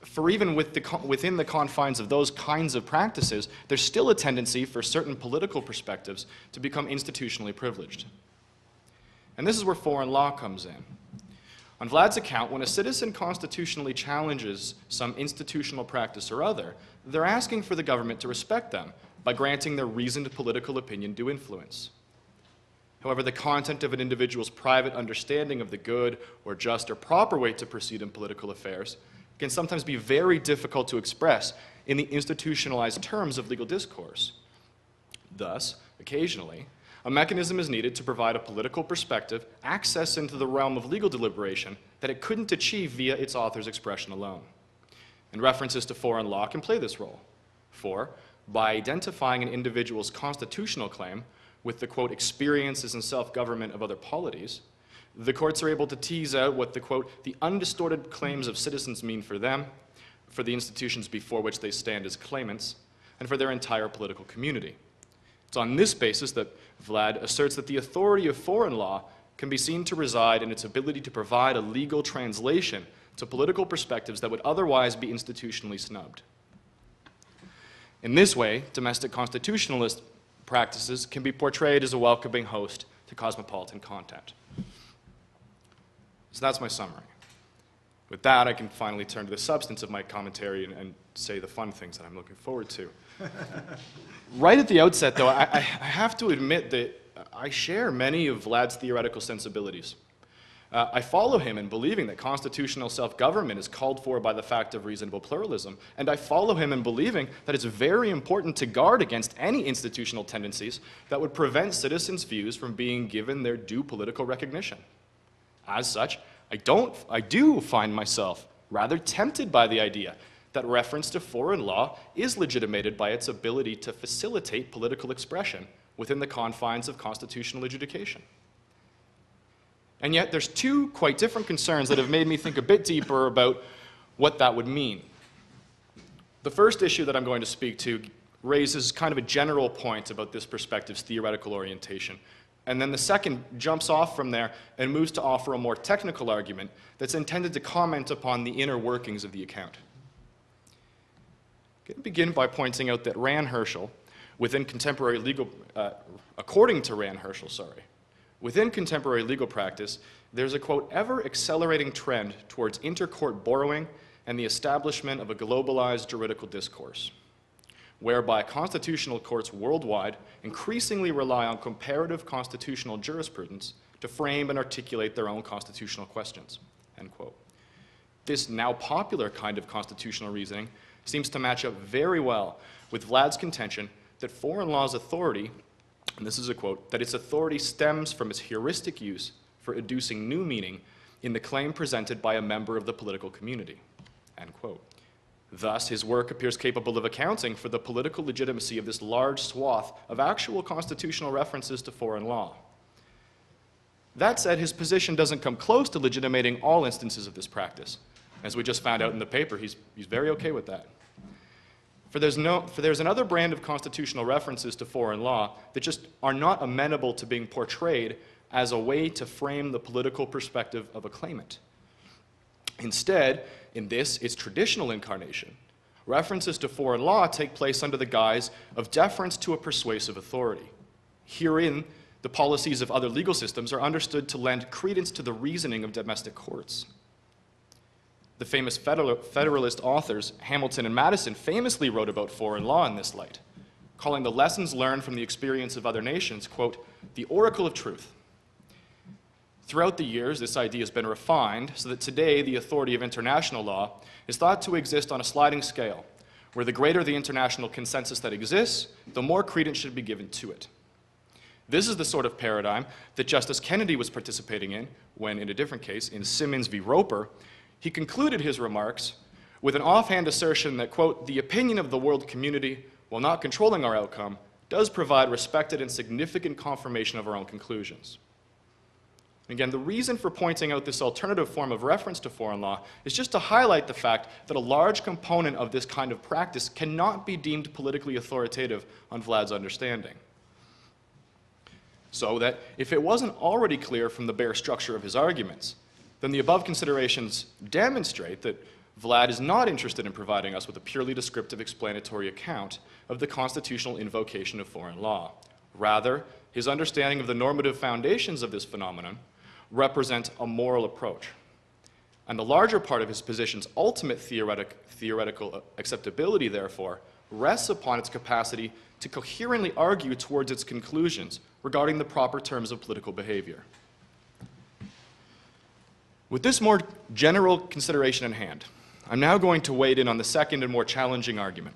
S3: For even within the confines of those kinds of practices, there's still a tendency for certain political perspectives to become institutionally privileged. And this is where foreign law comes in. On Vlad's account, when a citizen constitutionally challenges some institutional practice or other, they're asking for the government to respect them by granting their reasoned political opinion due influence. However, the content of an individual's private understanding of the good or just or proper way to proceed in political affairs can sometimes be very difficult to express in the institutionalized terms of legal discourse. Thus, occasionally, a mechanism is needed to provide a political perspective access into the realm of legal deliberation that it couldn't achieve via its author's expression alone. And references to foreign law can play this role. For, by identifying an individual's constitutional claim with the, quote, experiences and self-government of other polities, the courts are able to tease out what the, quote, the undistorted claims of citizens mean for them, for the institutions before which they stand as claimants, and for their entire political community. It's on this basis that Vlad asserts that the authority of foreign law can be seen to reside in its ability to provide a legal translation to political perspectives that would otherwise be institutionally snubbed. In this way, domestic constitutionalist practices can be portrayed as a welcoming host to cosmopolitan content. So that's my summary. With that, I can finally turn to the substance of my commentary and say the fun things that I'm looking forward to. Right at the outset, though, I have to admit that I share many of Vlad's theoretical sensibilities. I follow him in believing that constitutional self-government is called for by the fact of reasonable pluralism, and I follow him in believing that it's very important to guard against any institutional tendencies that would prevent citizens' views from being given their due political recognition. As such, I do find myself rather tempted by the idea that reference to foreign law is legitimated by its ability to facilitate political expression within the confines of constitutional adjudication. And yet there's two quite different concerns that have made me think a bit deeper about what that would mean. The first issue that I'm going to speak to raises kind of a general point about this perspective's theoretical orientation. And then the second jumps off from there and moves to offer a more technical argument that's intended to comment upon the inner workings of the account. I'm going to begin by pointing out that according to Rand Herschel, within contemporary legal practice, there's a, quote, ever-accelerating trend towards intercourt borrowing and the establishment of a globalized juridical discourse, whereby constitutional courts worldwide increasingly rely on comparative constitutional jurisprudence to frame and articulate their own constitutional questions, end quote. This now popular kind of constitutional reasoning seems to match up very well with Vlad's contention that foreign law's authority, and this is a quote, that its authority stems from its heuristic use for adducing new meaning in the claim presented by a member of the political community, end quote. Thus, his work appears capable of accounting for the political legitimacy of this large swath of actual constitutional references to foreign law. That said, his position doesn't come close to legitimating all instances of this practice. As we just found out in the paper, he's very okay with that. For there's another brand of constitutional references to foreign law that just are not amenable to being portrayed as a way to frame the political perspective of a claimant. Instead, in its traditional incarnation, references to foreign law take place under the guise of deference to a persuasive authority. Herein, the policies of other legal systems are understood to lend credence to the reasoning of domestic courts. The famous Federalist authors Hamilton and Madison famously wrote about foreign law in this light, calling the lessons learned from the experience of other nations, quote, the oracle of truth. Throughout the years, this idea has been refined so that today the authority of international law is thought to exist on a sliding scale, where the greater the international consensus that exists, the more credence should be given to it. This is the sort of paradigm that Justice Kennedy was participating in when, in a different case, in Simmons v. Roper, he concluded his remarks with an offhand assertion that, quote, "The opinion of the world community, while not controlling our outcome, does provide respected and significant confirmation of our own conclusions." Again, the reason for pointing out this alternative form of reference to foreign law is just to highlight the fact that a large component of this kind of practice cannot be deemed politically authoritative on Vlad's understanding. So that if it wasn't already clear from the bare structure of his arguments, then the above considerations demonstrate that Vlad is not interested in providing us with a purely descriptive explanatory account of the constitutional invocation of foreign law. Rather, his understanding of the normative foundations of this phenomenon represent a moral approach. And the larger part of his position's ultimate theoretical acceptability, therefore, rests upon its capacity to coherently argue towards its conclusions regarding the proper terms of political behavior. With this more general consideration in hand, I'm now going to wade in on the second and more challenging argument.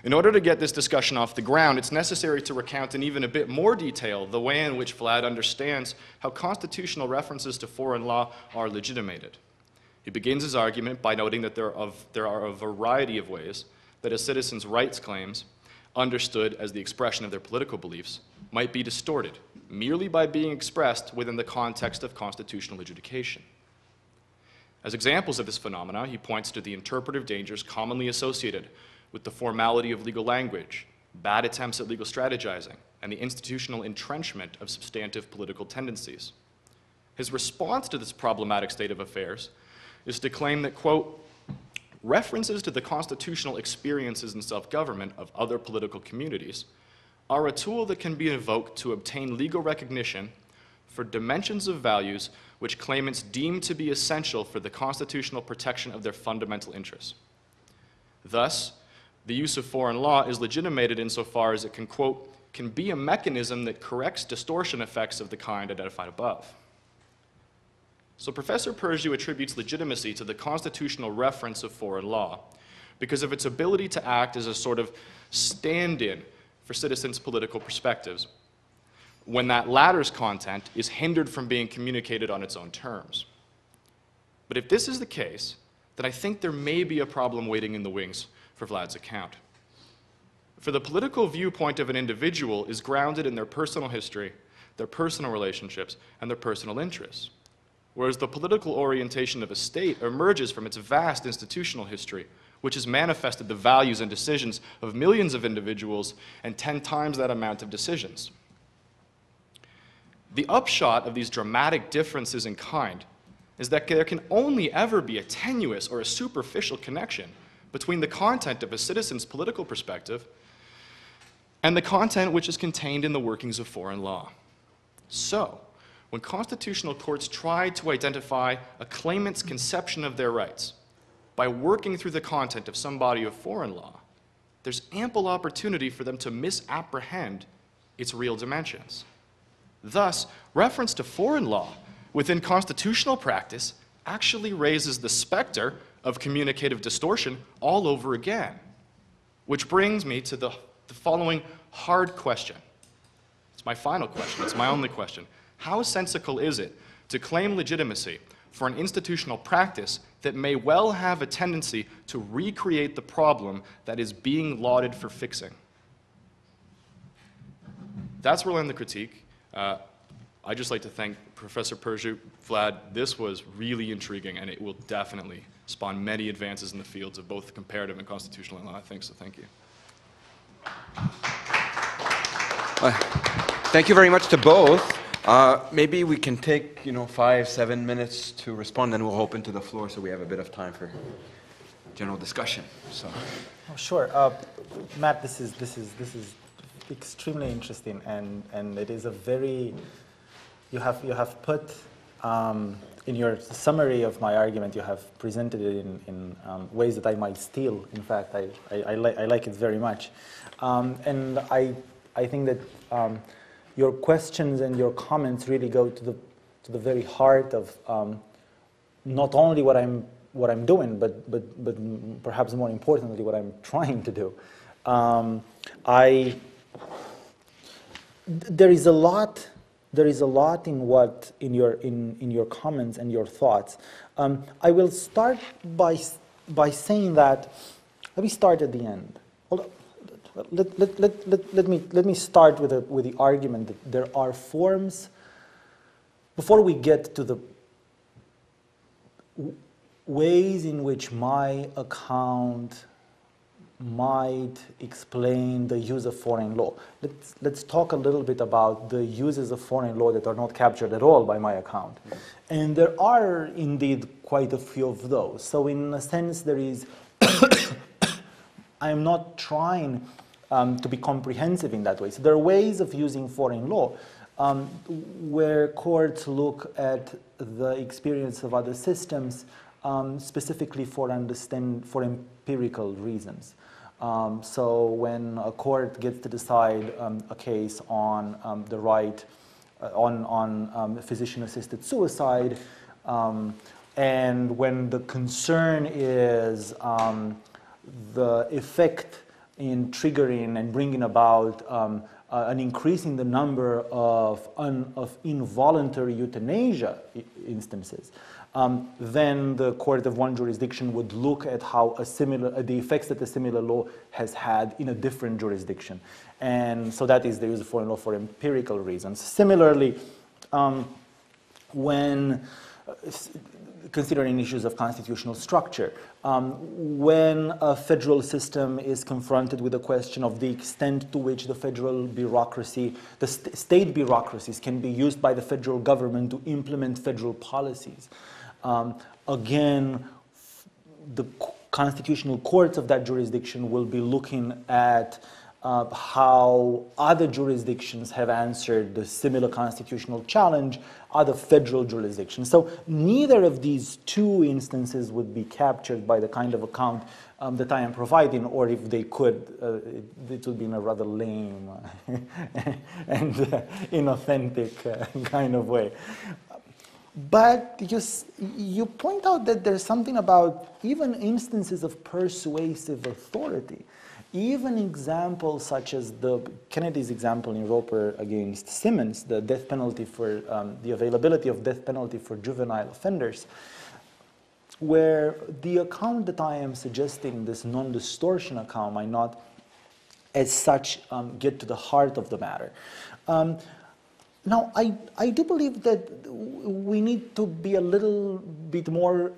S3: In order to get this discussion off the ground, it's necessary to recount in even a bit more detail the way in which Vlad understands how constitutional references to foreign law are legitimated. He begins his argument by noting that there are a variety of ways that a citizen's rights claims, understood as the expression of their political beliefs, might be distorted merely by being expressed within the context of constitutional adjudication. As examples of this phenomena, he points to the interpretive dangers commonly associated with the formality of legal language, bad attempts at legal strategizing, and the institutional entrenchment of substantive political tendencies. His response to this problematic state of affairs is to claim that, quote, "References to the constitutional experiences and self-government of other political communities are a tool that can be invoked to obtain legal recognition for dimensions of values which claimants deem to be essential for the constitutional protection of their fundamental interests." Thus, the use of foreign law is legitimated insofar as it can, quote, "can be a mechanism that corrects distortion effects of the kind identified above." So Professor Perju attributes legitimacy to the constitutional reference of foreign law because of its ability to act as a sort of stand-in for citizens' political perspectives, when that latter's content is hindered from being communicated on its own terms. But if this is the case, then I think there may be a problem waiting in the wings for Vlad's account. For the political viewpoint of an individual is grounded in their personal history, their personal relationships, and their personal interests, whereas the political orientation of a state emerges from its vast institutional history, which has manifested the values and decisions of millions of individuals and 10 times that amount of decisions. The upshot of these dramatic differences in kind is that there can only ever be a tenuous or a superficial connection between the content of a citizen's political perspective and the content which is contained in the workings of foreign law. So, when constitutional courts try to identify a claimant's conception of their rights by working through the content of some body of foreign law, there's ample opportunity for them to misapprehend its real dimensions. Thus, reference to foreign law within constitutional practice actually raises the specter of communicative distortion all over again. Which brings me to the following hard question. It's my final question, it's my only question. How sensical is it to claim legitimacy for an institutional practice that may well have a tendency to recreate the problem that is being lauded for fixing? That's where I'll end the critique. I'd just like to thank Professor Perju. Vlad, this was really intriguing, and it will definitely spawn many advances in the fields of both comparative and constitutional law, I think, so thank you.
S1: Thank you very much to both. Maybe we can take, 5-7 minutes to respond, and we'll open to the floor so we have a bit of time for general discussion. So.
S2: Oh, sure. Matt, this is extremely interesting, and it is a very, you have put, in your summary of my argument, you have presented it in ways that I might steal. In fact, I like it very much. And I think that your questions and your comments really go to the very heart of not only what I'm doing, but perhaps more importantly, what I'm trying to do. there is a lot in your comments and your thoughts. I will start by saying that. Let me start at the end. Hold on. Let me start with the argument that there are forms. Before we get to the ways in which my account might explain the use of foreign law, let's talk a little bit about the uses of foreign law that are not captured at all by my account. And there are indeed quite a few of those. So in a sense there is, I am not trying to be comprehensive in that way. So there are ways of using foreign law where courts look at the experience of other systems specifically for empirical reasons. So when a court gets to decide a case on the right on physician-assisted suicide, and when the concern is the effect in triggering and bringing about an increase in the number of involuntary euthanasia instances, then the court of one jurisdiction would look at how the effects that a similar law has had in a different jurisdiction. And so that is the use of foreign law for empirical reasons. Similarly, when considering issues of constitutional structure, when a federal system is confronted with the question of the extent to which the federal bureaucracy, the state bureaucracies can be used by the federal government to implement federal policies. Again, the constitutional courts of that jurisdiction will be looking at how other jurisdictions have answered the similar constitutional challenge, other federal jurisdictions. So neither of these two instances would be captured by the kind of account that I am providing, or if they could, it would be in a rather lame and inauthentic kind of way. But you point out that there's something about even instances of persuasive authority. Even examples such as Kennedy's example in Roper against Simmons, the death penalty for the availability of death penalty for juvenile offenders, where the account that I am suggesting, this non-distortion account, might not as such get to the heart of the matter. Now, I do believe that we need to be a little bit more,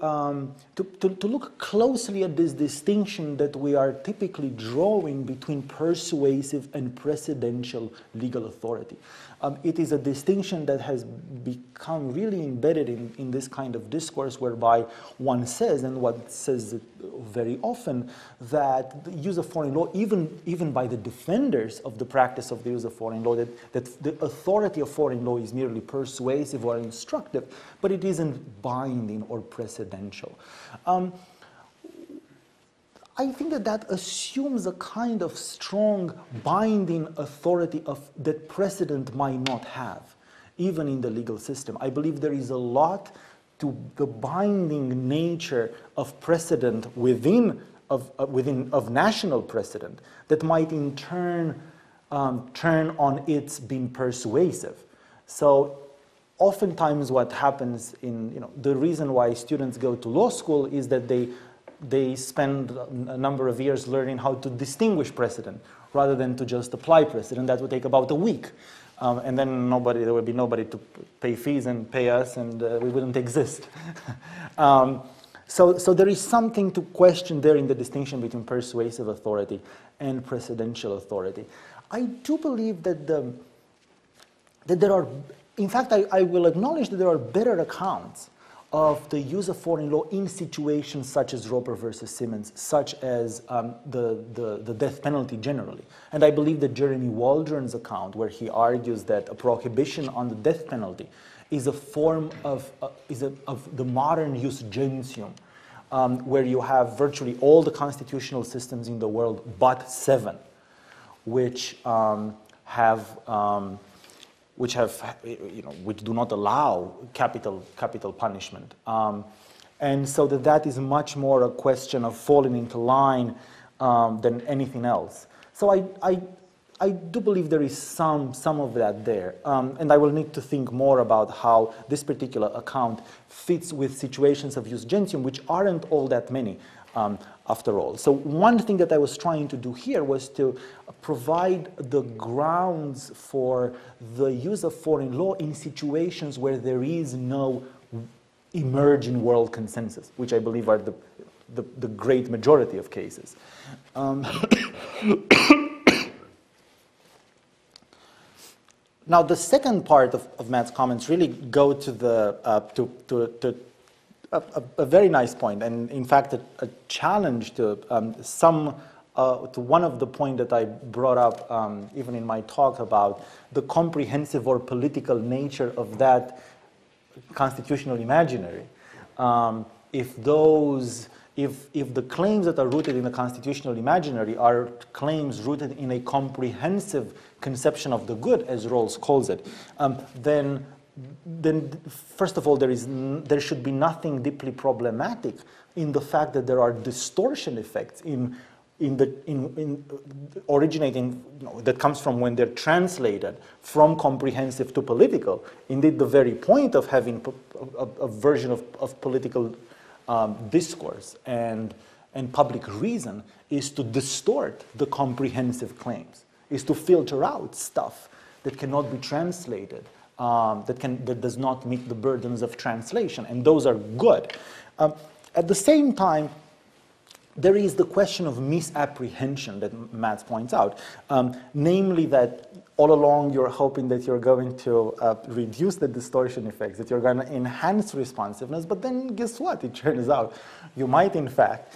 S2: to look closely at this distinction that we are typically drawing between persuasive and precedential legal authority. It is a distinction that has become really embedded in this kind of discourse, whereby one says, and one says very often, that the use of foreign law, even by the defenders of the practice of the use of foreign law, that the authority of foreign law is merely persuasive or instructive, but it isn't binding or precedential. I think that assumes a kind of strong binding authority that precedent might not have, even in the legal system. I believe there is a lot to the binding nature of precedent of national precedent that might in turn turn on its being persuasive. So oftentimes what happens the reason why students go to law school is that they spend a number of years learning how to distinguish precedent rather than to just apply precedent. That would take about a week. And then there would be nobody to pay fees and pay us, and we wouldn't exist. So there is something to question there in the distinction between persuasive authority and precedential authority. I do believe that there are, in fact, I will acknowledge that there are better accounts of the use of foreign law in situations such as Roper versus Simmons, such as the death penalty generally. And I believe that Jeremy Waldron's account, where he argues that a prohibition on the death penalty is a form of the modern jus gentium, where you have virtually all the constitutional systems in the world but 7, which do not allow capital punishment, and so that is much more a question of falling into line than anything else. So I do believe there is some of that there. And I will need to think more about how this particular account fits with situations of jus gentium, which aren't all that many after all. So one thing that I was trying to do here was to provide the grounds for the use of foreign law in situations where there is no emerging world consensus, which I believe are the great majority of cases. Now, the second part of Matt's comments really go to the a very nice point, and in fact, a challenge to to one of the points that I brought up even in my talk about the comprehensive or political nature of that constitutional imaginary. If the claims that are rooted in the constitutional imaginary are claims rooted in a comprehensive conception of the good, as Rawls calls it, then first of all, there should be nothing deeply problematic in the fact that there are distortion effects originating, that comes from when they're translated from comprehensive to political. Indeed, the very point of having a version of political discourse and public reason is to distort the comprehensive claims, is to filter out stuff that cannot be translated, that does not meet the burdens of translation, and those are good. At the same time, there is the question of misapprehension that Matt points out, namely that all along you're hoping that you're going to reduce the distortion effects, that you're going to enhance responsiveness, but then guess what? It turns out you might, in fact,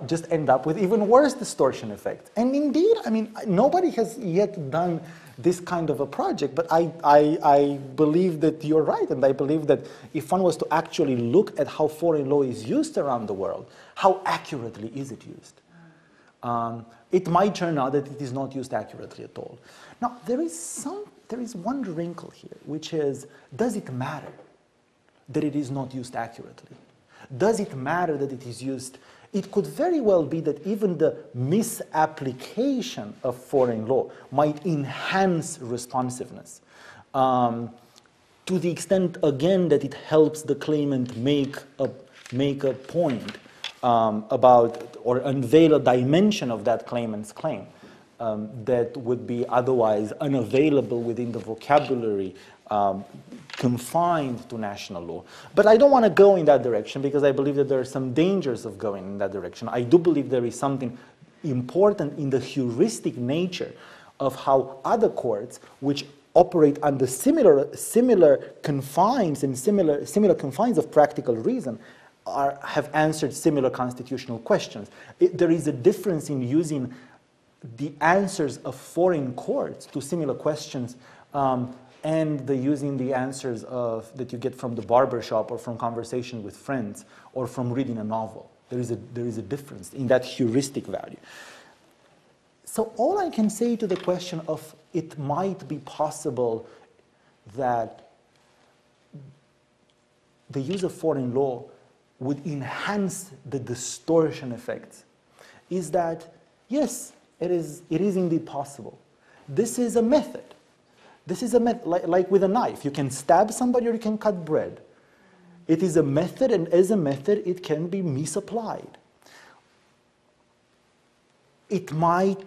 S2: just end up with even worse distortion effects. And indeed, I mean, nobody has yet done this kind of a project, but I believe that you're right, and I believe that if one was to actually look at how foreign law is used around the world, how accurately is it used? It might turn out that it is not used accurately at all. Now, there is one wrinkle here, which is, does it matter that it is not used accurately? Does it matter that it is used? It could very well be that even the misapplication of foreign law might enhance responsiveness to the extent, again, that it helps the claimant make a point about or unveil a dimension of that claimant's claim that would be otherwise unavailable within the vocabulary confined to national law. But I don't want to go in that direction because I believe that there are some dangers of going in that direction. I do believe there is something important in the heuristic nature of how other courts, which operate under similar confines and similar confines of practical reason, have answered similar constitutional questions. There is a difference in using the answers of foreign courts to similar questions and using the answers that you get from the barbershop or from conversation with friends or from reading a novel. There is a difference in that heuristic value. So all I can say to the question of it might be possible that the use of foreign law would enhance the distortion effects is that, yes, it is indeed possible. This is a method. This is a method, like with a knife. You can stab somebody or you can cut bread. It is a method, and as a method, it can be misapplied. It might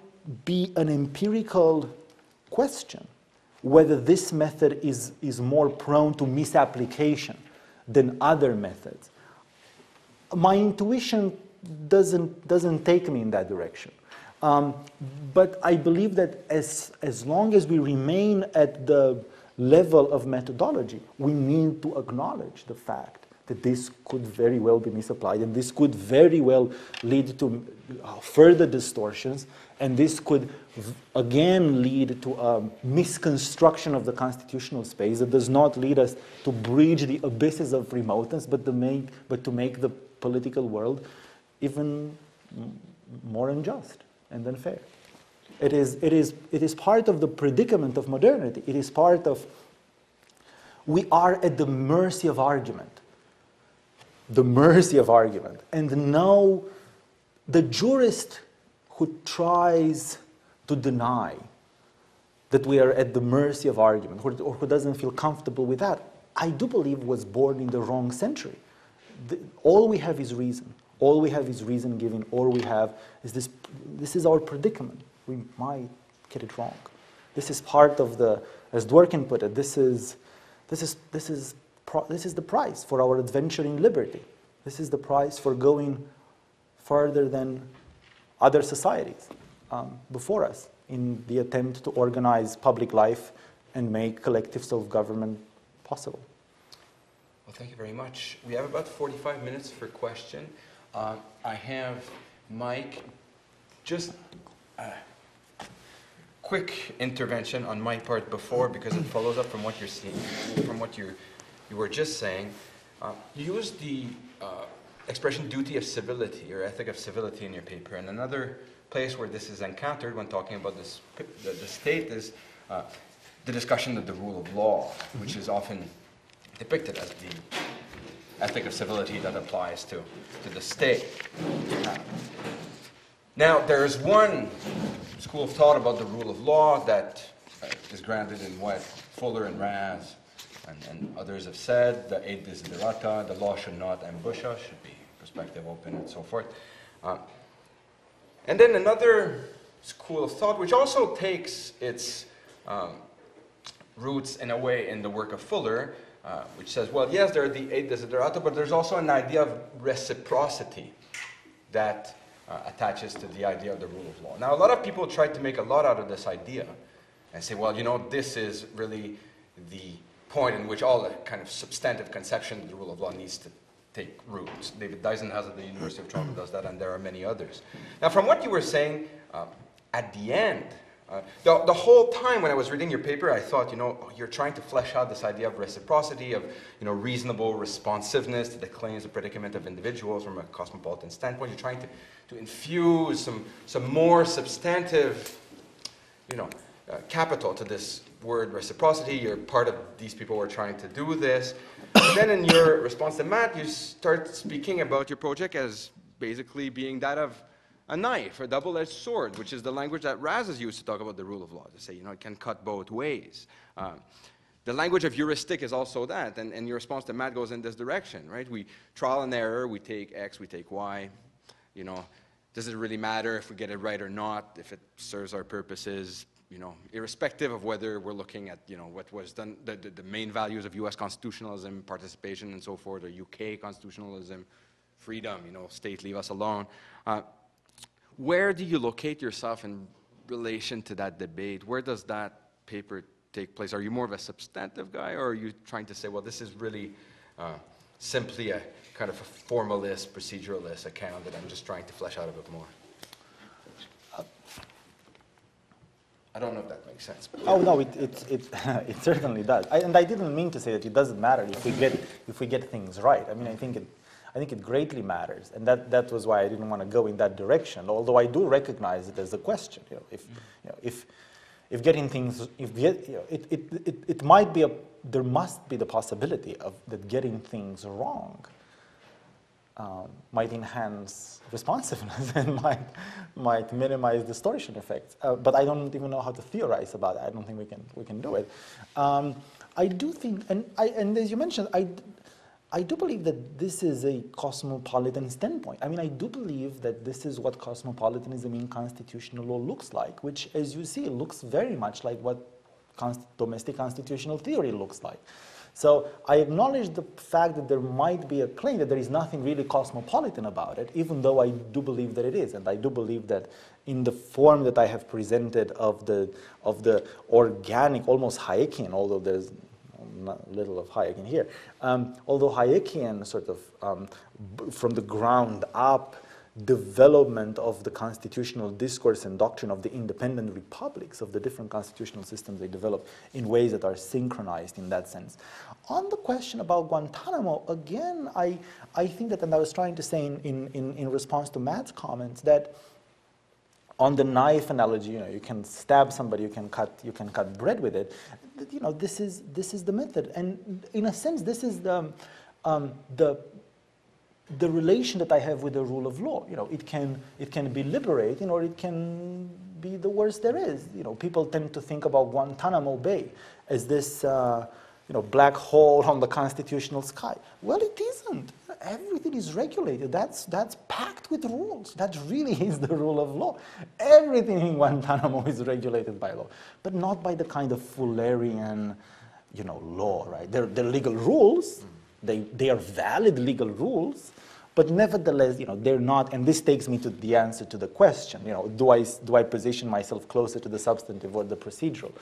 S2: be an empirical question whether this method is more prone to misapplication than other methods. My intuition doesn't take me in that direction. But I believe that as long as we remain at the level of methodology, we need to acknowledge the fact that this could very well be misapplied, and this could very well lead to further distortions, and this could again lead to a misconstruction of the constitutional space that does not lead us to bridge the abysses of remoteness, but to make the political world even more unjust and unfair. It is part of the predicament of modernity. It is part of, we are at the mercy of argument. The mercy of argument. And now the jurist who tries to deny that we are at the mercy of argument, or who doesn't feel comfortable with that, I do believe was born in the wrong century. All we have is reason. All we have is reason given. All we have is this is our predicament. We might get it wrong. This is part of the, as Dworkin put it, this is the price for our adventure in liberty. This is the price for going further than other societies before us in the attempt to organize public life and make collective self-government possible.
S1: Well, thank you very much. We have about 45 minutes for question. I have Mike, just a quick intervention on my part before, because it follows up from what you're seeing, from what you were just saying. You used the expression duty of civility or ethic of civility in your paper, and another place where this is encountered when talking about this, the state is the discussion of the rule of law, which is often depicted as the ethic of civility that applies to the state. Now, there's one school of thought about the rule of law that is grounded in what Fuller and Raz and others have said, the eight desiderata, the law should not ambush us, should be perspective open and so forth. And then another school of thought, which also takes its roots in a way in the work of Fuller, which says, well, yes, there are the eight desiderata, but there's also an idea of reciprocity that attaches to the idea of the rule of law. Now, a lot of people try to make a lot out of this idea and say, well, you know, this is really the point in which all the kind of substantive conception of the rule of law needs to take roots. David Dyson-Haas at the University of Toronto does that, and there are many others. Now, from what you were saying, at the end, the whole time when I was reading your paper, I thought, you know, you're trying to flesh out this idea of reciprocity, of, you know, reasonable responsiveness to the claims and predicament of individuals from a cosmopolitan standpoint. You're trying to infuse some more substantive, you know, capital to this word reciprocity. You're part of these people who are trying to do this. And then in your response to Matt, you start speaking about your project as basically being that of a knife, a double-edged sword, which is the language that Raz has used to talk about the rule of law, to say, you know, it can cut both ways. The language of heuristic is also that, and your response to Matt goes in this direction, right? We trial and error, we take X, we take Y, you know, does it really matter if we get it right or not, if it serves our purposes, you know, irrespective of whether we're looking at, you know, what was done, the main values of US constitutionalism, participation and so forth, or UK constitutionalism, freedom, you know, state, leave us alone. Where do you locate yourself in relation to that debate? Where does that paper take place? Are you more of a substantive guy, or are you trying to say, well, this is really simply a kind of a formalist, proceduralist account that I'm just trying to flesh out a bit more? I don't know if that makes sense.
S2: Oh no, it certainly does. And I didn't mean to say that it doesn't matter if we get things right. I mean, I think it greatly matters, and that was why I didn't want to go in that direction. Although I do recognize it as a question. You know, if getting things, it might be there must be the possibility of that getting things wrong might enhance responsiveness and might minimize distortion effects. But I don't even know how to theorize about it. I don't think we can do it. I do think, and as you mentioned, I do believe that this is a cosmopolitan standpoint. I mean, I do believe that this is what cosmopolitanism in constitutional law looks like, which, as you see, looks very much like what domestic constitutional theory looks like. So I acknowledge the fact that there might be a claim that there is nothing really cosmopolitan about it, even though I do believe that it is. And I do believe that in the form that I have presented of the organic, almost Hayekian, although there's little of Hayekian here, although Hayekian sort of from the ground up development of the constitutional discourse and doctrine of the independent republics, of the different constitutional systems they develop in ways that are synchronized in that sense. On the question about Guantanamo, again, I think that, and I was trying to say in response to Matt's comments, that on the knife analogy, you know, you can stab somebody, you can cut bread with it. You know, this is the method, and in a sense, this is the relation that I have with the rule of law. You know, it can be liberating or it can be the worst there is. People tend to think about Guantanamo Bay as this black hole on the constitutional sky. Well, it isn't. Everything is regulated. That's packed with rules. That really is the rule of law. Everything in Guantanamo is regulated by law, but not by the kind of Fullerian, law, right? They're legal rules. They are valid legal rules, but nevertheless, they're not. And this takes me to the answer to the question. Do I position myself closer to the substantive or the procedural?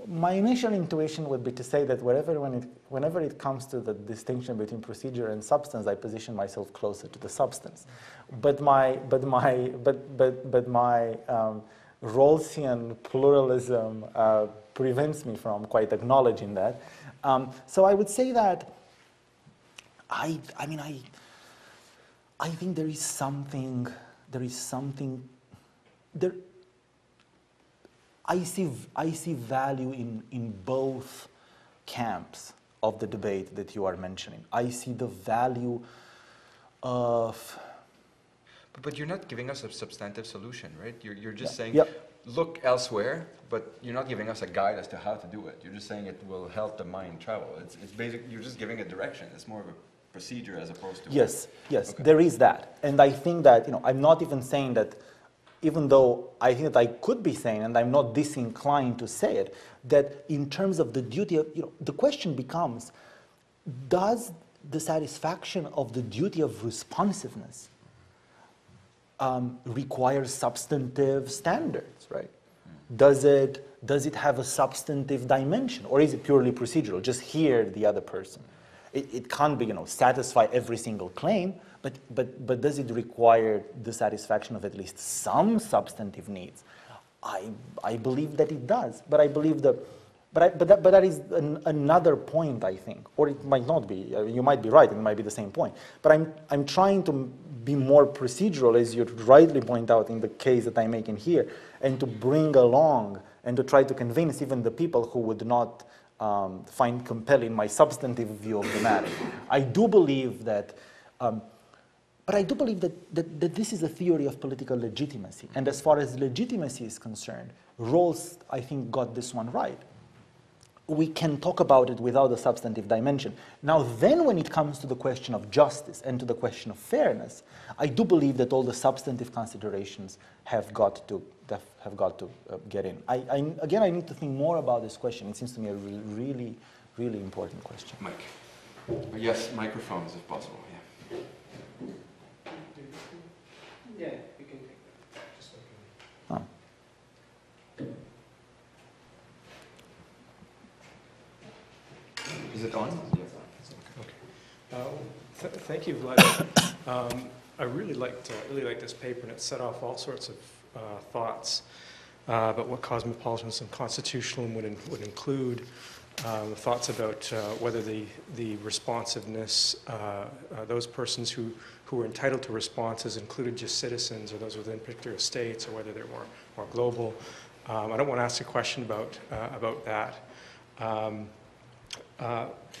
S2: My initial intuition would be to say that whenever it comes to the distinction between procedure and substance, I position myself closer to the substance. But my Rawlsian pluralism prevents me from quite acknowledging that. So I would say that I think there is something. I see value in both camps of the debate that you are mentioning. I see the value of...
S1: But you're not giving us a substantive solution, right? You're just saying,
S2: yeah.
S1: Look elsewhere, but you're not giving us a guide as to how to do it. You're just saying it will help the mind travel. It's basic. You're just giving a direction. It's more of a procedure as opposed to...
S2: Yes,
S1: okay.
S2: There is that. And I think that, I'm not even saying that, even though I think that I could be saying, and I'm not disinclined to say it, that in terms of the duty of, the question becomes, does the satisfaction of the duty of responsiveness require substantive standards, right? Does it have a substantive dimension, or is it purely procedural? Just hear the other person. It can't be, satisfy every single claim, but does it require the satisfaction of at least some substantive needs? I believe that it does, but I believe that, but that is another point, I think, or it might not be. You might be right, and it might be the same point. But I'm trying to be more procedural, as you rightly point out in the case that I'm making here, and to bring along and to try to convince even the people who would not find compelling my substantive view of the matter. I do believe that. But I do believe that this is a theory of political legitimacy. And as far as legitimacy is concerned, Rawls, I think, got this one right. We can talk about it without a substantive dimension. Now, then when it comes to the question of justice and to the question of fairness, I do believe that all the substantive considerations have got to get in. Again, I need to think more about this question. It seems to me a really, really important question.
S1: Mike. Yes, microphones if possible, yeah.
S4: Yeah, you can take that. Just
S2: Oh.
S1: Is it on?
S4: Okay. Thank you, Vlad. I really liked this paper, and it set off all sorts of thoughts about what cosmopolitanism and constitutionalism would include. Thoughts about whether the responsiveness, those persons who are entitled to responses included just citizens or those within particular states, or whether they're more global. I don't want to ask a question about that.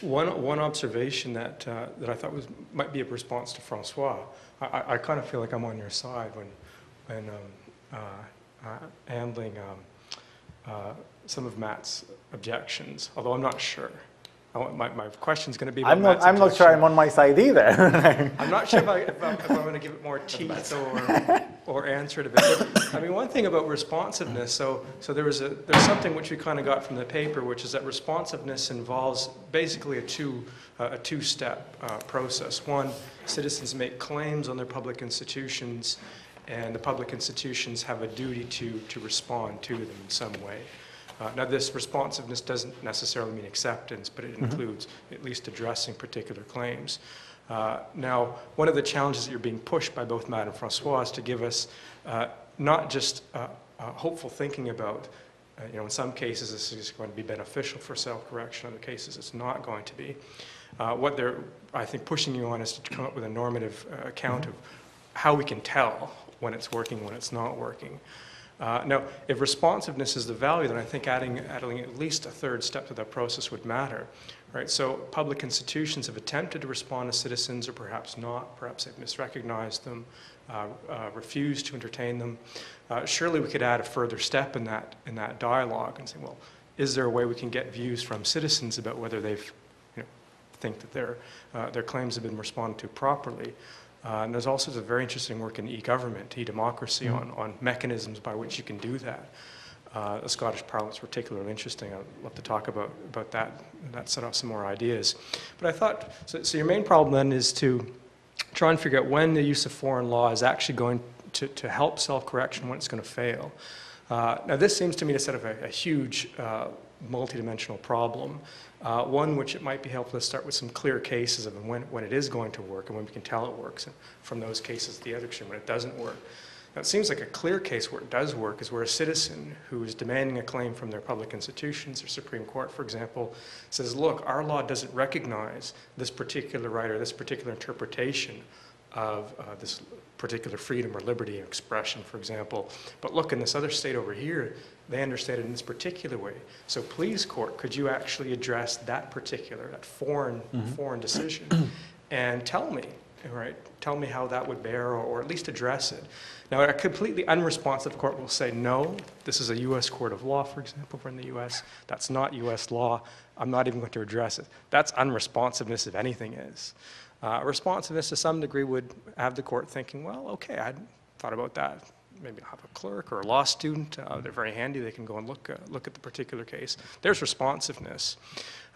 S4: One observation that I thought might be a response to Francois. I kind of feel like I'm on your side when handling some of Matt's objections, although I'm not sure. My question's going to be about Matt's
S2: I'm not sure I'm on my side either.
S4: I'm not sure if I'm going to give it more teeth or answer it a bit. I mean, one thing about responsiveness, so there's something which we kind of got from the paper, which is that responsiveness involves basically a two-step process. One, citizens make claims on their public institutions, and the public institutions have a duty to respond to them in some way. Now, this responsiveness doesn't necessarily mean acceptance, but it includes at least addressing particular claims. Now, one of the challenges that you're being pushed by both Matt and Francois is to give us not just hopeful thinking about, in some cases this is going to be beneficial for self-correction, in other cases it's not going to be. What they're, I think, pushing you on is to come up with a normative account of how we can tell when it's working, when it's not working. Now, if responsiveness is the value, then I think adding at least a third step to that process would matter, right? So public institutions have attempted to respond to citizens, or perhaps not. Perhaps they've misrecognized them, refused to entertain them. Surely we could add a further step in that dialogue and say, well, is there a way we can get views from citizens about whether they've, think that their claims have been responded to properly? And there's also some very interesting work in e-government, e-democracy, on mechanisms by which you can do that. The Scottish Parliament's particularly interesting. I'd love to talk about that. That set off some more ideas. But I thought, so your main problem then is to try and figure out when the use of foreign law is actually going to help self-correction, when it's going to fail. Now this seems to me to set up a huge multidimensional problem. One which it might be helpful to start with some clear cases of when it is going to work and when we can tell it works, and from those cases the other extreme when it doesn't work. Now it seems like a clear case where it does work is where a citizen who is demanding a claim from their public institutions, their Supreme Court for example, says, look, our law doesn't recognize this particular right or this particular interpretation of this particular freedom or liberty of expression, for example. But look, in this other state over here, they understand it in this particular way. So please, court, could you actually address that foreign decision and tell me, right? Tell me how that would bear, or at least address it. Now, a completely unresponsive court will say, no, this is a U.S. court of law, for example, for in the U.S. That's not U.S. law. I'm not even going to address it. That's unresponsiveness, if anything is. Responsiveness to some degree would have the court thinking, well, okay, I thought about that. Maybe I'll have a clerk or a law student. They're very handy. They can go and look at the particular case. There's responsiveness.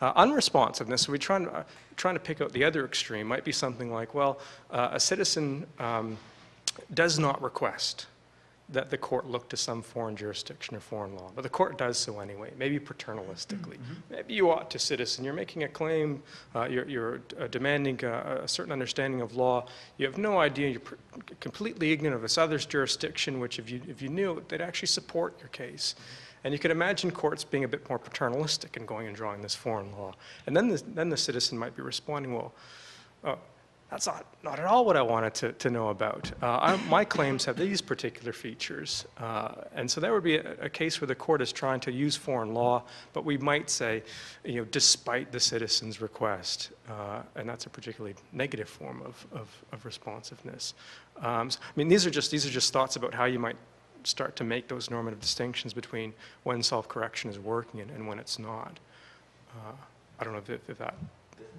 S4: Unresponsiveness, so we're trying to pick out the other extreme, might be something like, well, a citizen does not request that the court look to some foreign jurisdiction or foreign law, but the court does so anyway, maybe paternalistically. Maybe you ought to, citizen. You're making a claim, you're demanding a certain understanding of law. You have no idea, you're completely ignorant of this other's jurisdiction, which if you knew, they'd actually support your case. And you could imagine courts being a bit more paternalistic and going and drawing this foreign law. And then the citizen might be responding, well, that's not at all what I wanted to know about. My claims have these particular features. And so that would be a case where the court is trying to use foreign law, but we might say, despite the citizen's request. And that's a particularly negative form of responsiveness. I mean, these are just thoughts about how you might start to make those normative distinctions between when self-correction is working and when it's not. I don't know if that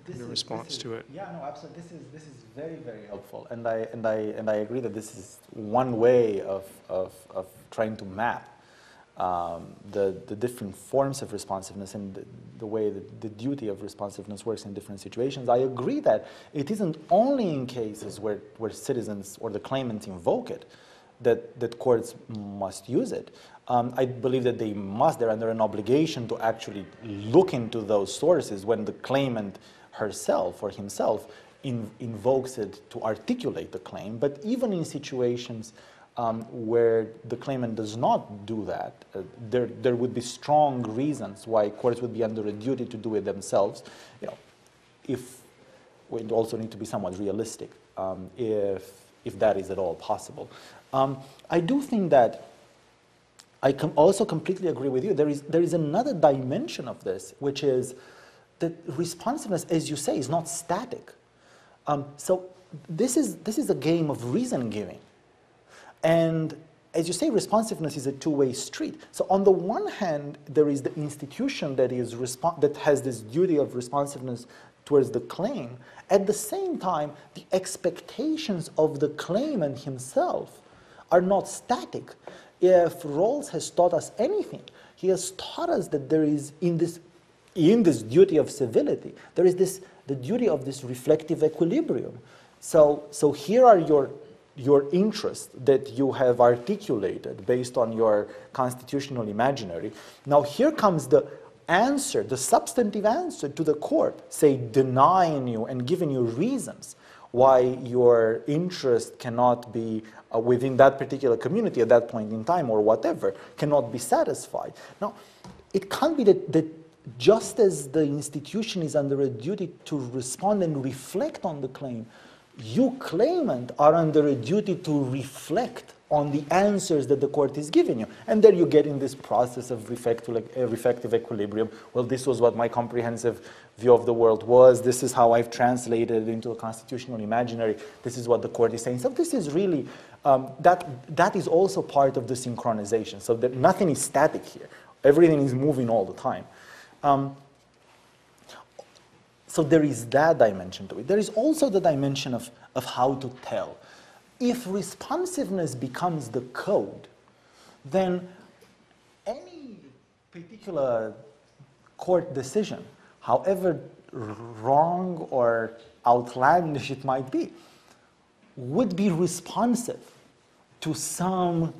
S4: the response to it.
S2: Yeah, no, absolutely. This is very, very helpful, and I agree that this is one way of trying to map the different forms of responsiveness and the way that the duty of responsiveness works in different situations. I agree that it isn't only in cases where citizens or the claimants invoke it that courts must use it. I believe that they're under an obligation to actually look into those sources when the claimant herself or himself invokes it to articulate the claim. But even in situations where the claimant does not do that, there would be strong reasons why courts would be under a duty to do it themselves. If we also need to be somewhat realistic, if that is at all possible. I do think that I can also completely agree with you. There is another dimension of this, which is that responsiveness, as you say, is not static. So this is a game of reason giving, and as you say, responsiveness is a two-way street. So on the one hand, there is the institution that has this duty of responsiveness towards the claim. At the same time, the expectations of the claimant himself are not static. If Rawls has taught us anything, he has taught us that there is in this duty of civility, there is the duty of this reflective equilibrium. So here are your interests that you have articulated based on your constitutional imaginary. Now here comes the answer, the substantive answer to the court, say denying you and giving you reasons why your interest cannot be within that particular community at that point in time or whatever, cannot be satisfied. Now, it can't be that just as the institution is under a duty to respond and reflect on the claim, you claimant are under a duty to reflect on the answers that the court is giving you. And there you get in this process of reflective equilibrium. Well, this was what my comprehensive view of the world was. This is how I've translated it into a constitutional imaginary. This is what the court is saying. So this is really, that is also part of the synchronization. So that nothing is static here. Everything is moving all the time. So there is that dimension to it. There is also the dimension of how to tell. If responsiveness becomes the code, then any particular court decision, however wrong or outlandish it might be, would be responsive to someone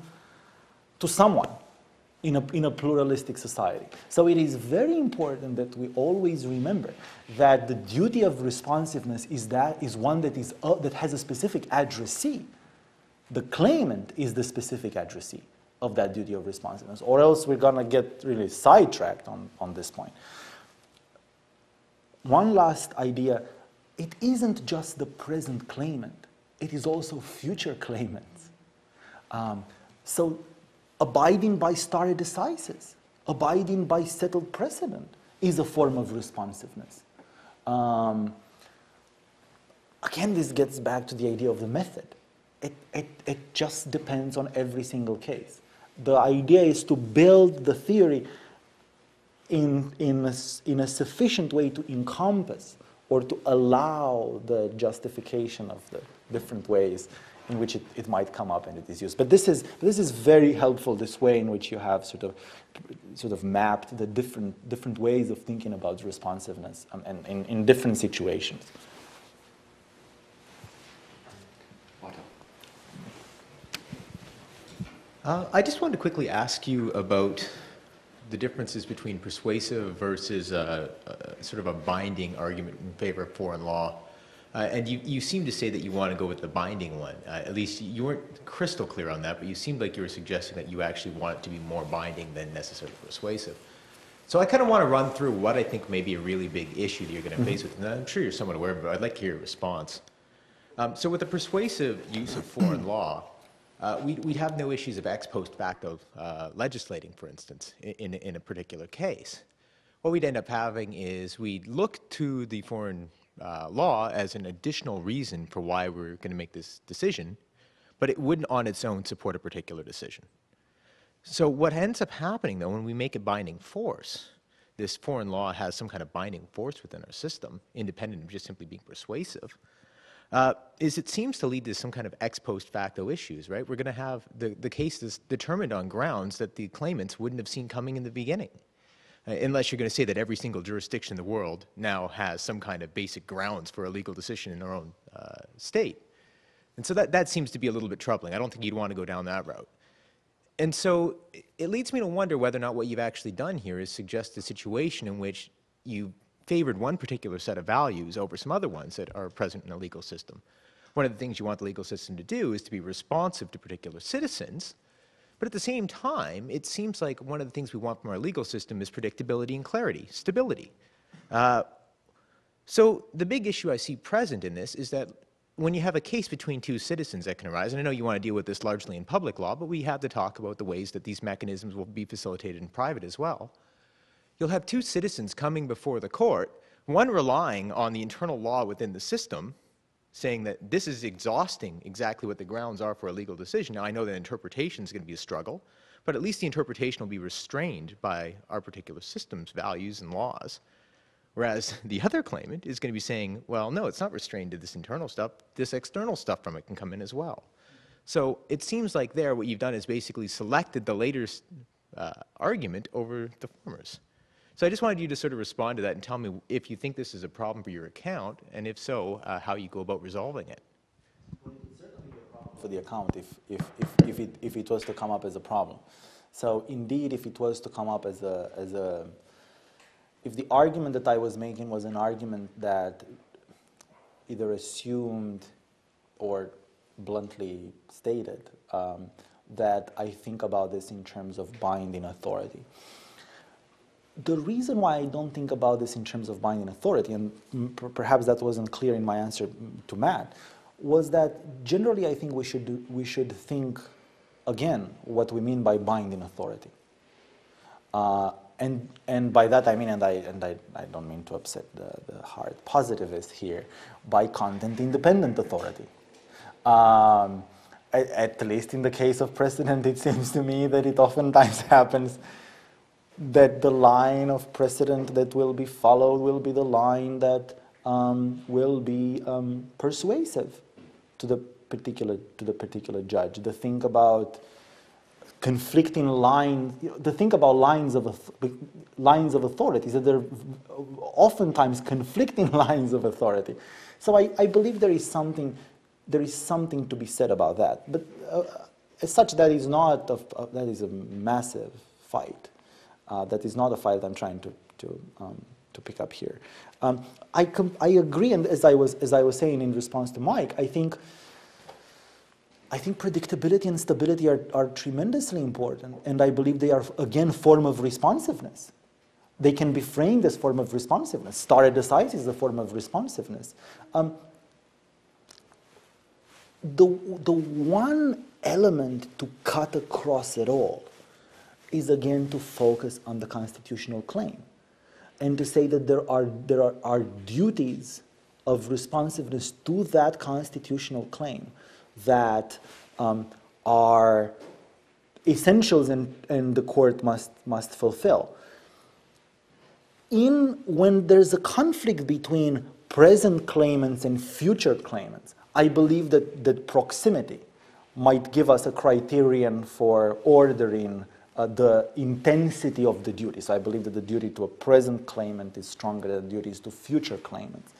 S2: in a pluralistic society. So it is very important that we always remember that the duty of responsiveness is one that has a specific addressee. The claimant is the specific addressee of that duty of responsiveness, or else we're going to get really sidetracked on this point. One last idea, it isn't just the present claimant, it is also future claimants. So abiding by stare decisis, abiding by settled precedent is a form of responsiveness. Again, this gets back to the idea of the method. It just depends on every single case. The idea is to build the theory in a sufficient way to encompass or to allow the justification of the different ways in which it might come up and it is used. But this is very helpful, this way in which you have sort of mapped the different ways of thinking about responsiveness and in different situations.
S5: I just wanted to quickly ask you about the differences between persuasive versus sort of a binding argument in favor of foreign law. And you seem to say that you want to go with the binding one. At least you weren't crystal clear on that, but you seemed like you were suggesting that you actually want it to be more binding than necessarily persuasive. So I kind of want to run through what I think may be a really big issue that you're going to face with, and I'm sure you're somewhat aware of it, but I'd like to hear your response. So with the persuasive use of foreign law, we'd have no issues of ex post facto legislating, for instance, in a particular case. What we'd end up having is we'd look to the foreign law as an additional reason for why we're going to make this decision, but it wouldn't on its own support a particular decision. So what ends up happening, though, when we make it binding force, this foreign law has some kind of binding force within our system, independent of just simply being persuasive, is it seems to lead to some kind of ex post facto issues, right? We're going to have the case is determined on grounds that the claimants wouldn't have seen coming in the beginning. Unless you're going to say that every single jurisdiction in the world now has some kind of basic grounds for a legal decision in their own state. And so that seems to be a little bit troubling. I don't think you'd want to go down that route. And so it leads me to wonder whether or not what you've actually done here is suggest a situation in which you favored one particular set of values over some other ones that are present in a legal system. One of the things you want the legal system to do is to be responsive to particular citizens, but at the same time, it seems like one of the things we want from our legal system is predictability and clarity, stability. So the big issue I see present in this is that when you have a case between two citizens that can arise, and I know you want to deal with this largely in public law, but we have to talk about the ways that these mechanisms will be facilitated in private as well. You'll have two citizens coming before the court, one relying on the internal law within the system, saying that this is exhausting exactly what the grounds are for a legal decision. Now, I know that interpretation is going to be a struggle, but at least the interpretation will be restrained by our particular system's values and laws. Whereas the other claimant is going to be saying, well, no, it's not restrained to this internal stuff. This external stuff from it can come in as well. So it seems like there what you've done is basically selected the later argument over the former's. So I just wanted you to sort of respond to that and tell me if you think this is a problem for your account, and if so, how you go about resolving it.
S2: Well, it would certainly be a problem for the account if it was to come up as a problem. So indeed, if it was to come up as if the argument that I was making was an argument that either assumed or bluntly stated that I think about this in terms of binding authority. The reason why I don't think about this in terms of binding authority, and perhaps that wasn't clear in my answer to Matt, was that generally I think we should think again, what we mean by binding authority. And by that I mean, and I don't mean to upset the hard positivist here, by content-independent authority. At least in the case of precedent, it seems to me that it oftentimes happens that the line of precedent that will be followed will be the line that will be persuasive to the particular judge. The thing about conflicting lines, the thing about lines of authority is that there are oftentimes conflicting lines of authority. So I believe there is something to be said about that. But as such, that is not that is a massive fight. That is not a fight I'm trying to pick up here. I agree, and as I was saying in response to Mike, I think predictability and stability are tremendously important, and I believe they are, again, form of responsiveness. They can be framed as form of responsiveness. Stare decisis is a form of responsiveness. The one element to cut across it all is, again, to focus on the constitutional claim and to say that there are duties of responsiveness to that constitutional claim that are essentials and the court must fulfill. When there's a conflict between present claimants and future claimants, I believe that proximity might give us a criterion for ordering the intensity of the duty. So I believe that the duty to a present claimant is stronger than the duties to future claimants.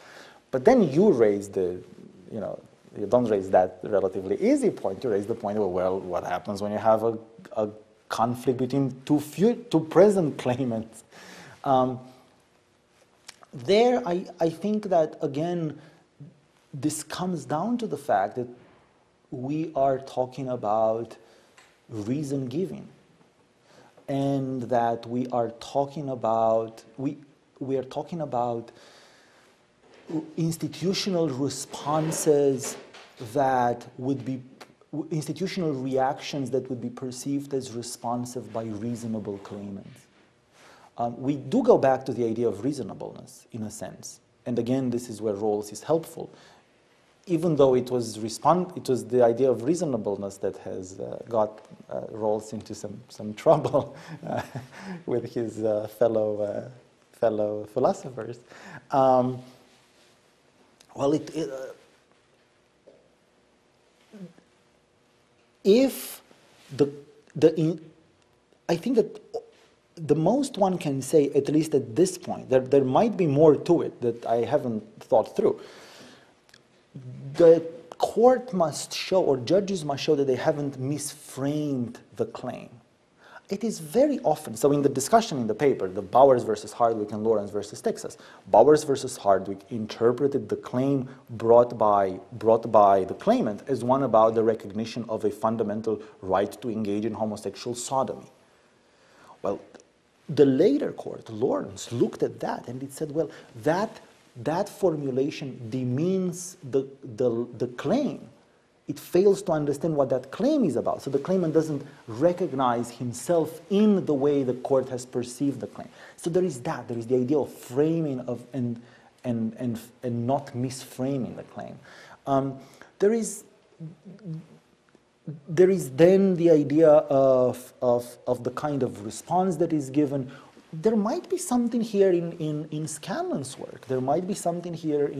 S2: But then you raise you don't raise that relatively easy point. You raise the point of, well, what happens when you have a conflict between two present claimants? There, I think that, again, this comes down to the fact that we are talking about reason giving, and that we are talking about institutional responses that would be institutional reactions that would be perceived as responsive by reasonable claimants. We do go back to the idea of reasonableness in a sense, and again, this is where Rawls is helpful. Even though it was the idea of reasonableness that has got Rawls into some trouble with his fellow philosophers. I think that the most one can say, at least at this point, there might be more to it that I haven't thought through. The court must show, or judges must show, that they haven't misframed the claim. It is very often, so in the discussion in the paper, the Bowers versus Hardwick and Lawrence versus Texas, Bowers versus Hardwick interpreted the claim brought by the claimant as one about the recognition of a fundamental right to engage in homosexual sodomy. Well, the later court, Lawrence, looked at that and it said, well, that formulation demeans the claim. It fails to understand what that claim is about. So the claimant doesn't recognize himself in the way the court has perceived the claim. So there is that. There is the idea of framing and not misframing the claim. There is then the idea of the kind of response that is given. There might be something here in Scanlon's work. There might be something here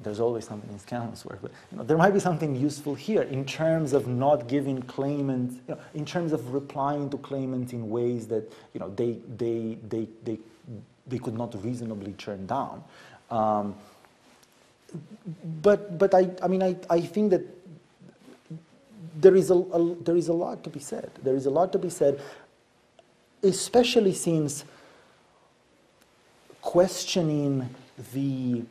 S2: there's always something in Scanlon's work, but there might be something useful here in terms of not giving claimants, in terms of replying to claimants in ways that they could not reasonably turn down. But I think that there is a lot to be said. There is a lot to be said, especially since questioning the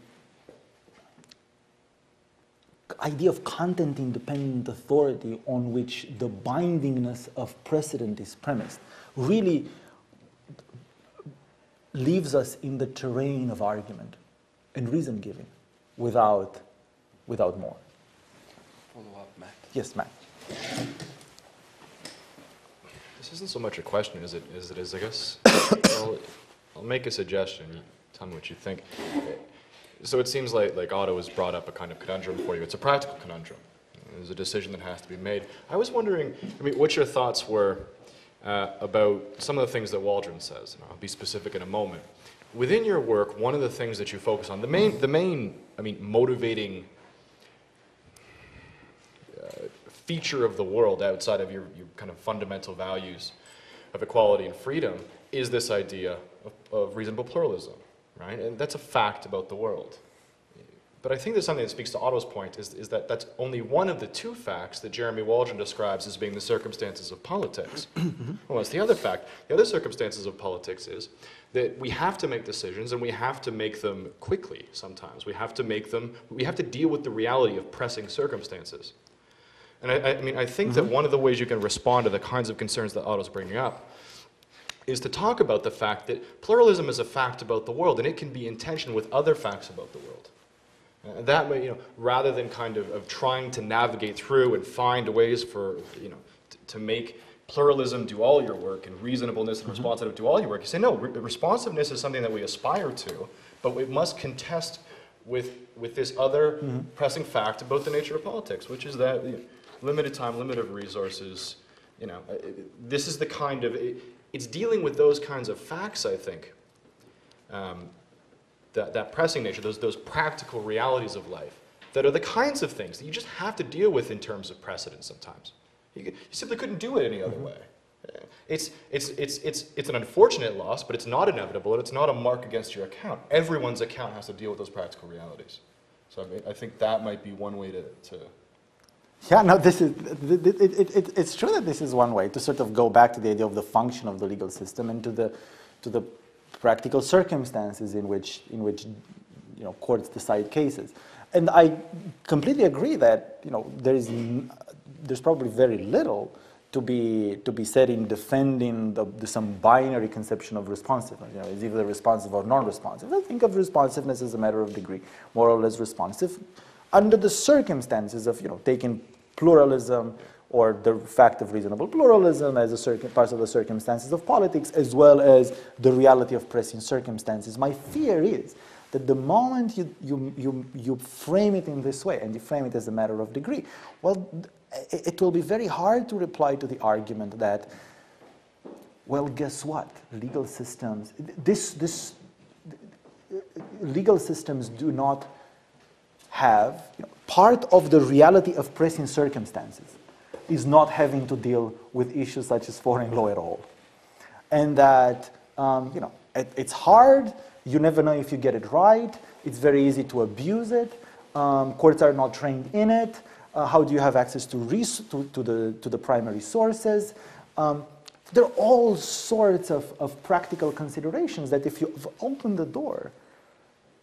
S2: idea of content-independent authority on which the bindingness of precedent is premised really leaves us in the terrain of argument and reason-giving without more.
S1: Follow up, Matt.
S2: Yes, Matt.
S3: This isn't so much a question as it is, I guess. I'll make a suggestion. You tell me what you think. So it seems like Otto has brought up a kind of conundrum for you. It's a practical conundrum. There's a decision that has to be made. I was wondering, I mean, what your thoughts were about some of the things that Waldron says. And I'll be specific in a moment. Within your work, one of the things that you focus on, the main, I mean, motivating feature of the world outside of your kind of fundamental values of equality and freedom is this idea of reasonable pluralism, right? And that's a fact about the world. But I think there's something that speaks to Otto's point is that that's only one of the two facts that Jeremy Waldron describes as being the circumstances of politics. Well, that's the other fact. The other circumstances of politics is that we have to make decisions and we have to make them quickly sometimes. We have to deal with the reality of pressing circumstances. And I mean, I think that one of the ways you can respond to the kinds of concerns that Otto's bringing up is to talk about the fact that pluralism is a fact about the world and it can be in tension with other facts about the world. That way, rather than kind of trying to navigate through and find ways for, to make pluralism do all your work and reasonableness and responsiveness do all your work, you say, no, responsiveness is something that we aspire to, but we must contest with this other pressing fact about the nature of politics, which is that limited time, limited resources, this is the kind of, it's dealing with those kinds of facts, I think, that pressing nature, those practical realities of life, that are the kinds of things that you just have to deal with in terms of precedent sometimes. You simply couldn't do it any other way. It's an unfortunate loss, but it's not inevitable, and it's not a mark against your account. Everyone's account has to deal with those practical realities. So I think that might be one way to
S2: Yeah, no, it's true that this is one way to sort of go back to the idea of the function of the legal system and to the practical circumstances in which courts decide cases. And I completely agree that there's probably very little to be said in defending some binary conception of responsiveness. It's either responsive or non-responsive. I think of responsiveness as a matter of degree, more or less responsive, under the circumstances of taking pluralism or the fact of reasonable pluralism as a part of the circumstances of politics, as well as the reality of pressing circumstances. My fear is that the moment you frame it in this way, and you frame it as a matter of degree, well, it will be very hard to reply to the argument that, well, guess what? Legal systems, legal systems do not have, part of the reality of pressing circumstances is not having to deal with issues such as foreign law at all. And that, it's hard, you never know if you get it right, it's very easy to abuse it, courts are not trained in it, how do you have access to the primary sources? There are all sorts of practical considerations that if you open the door,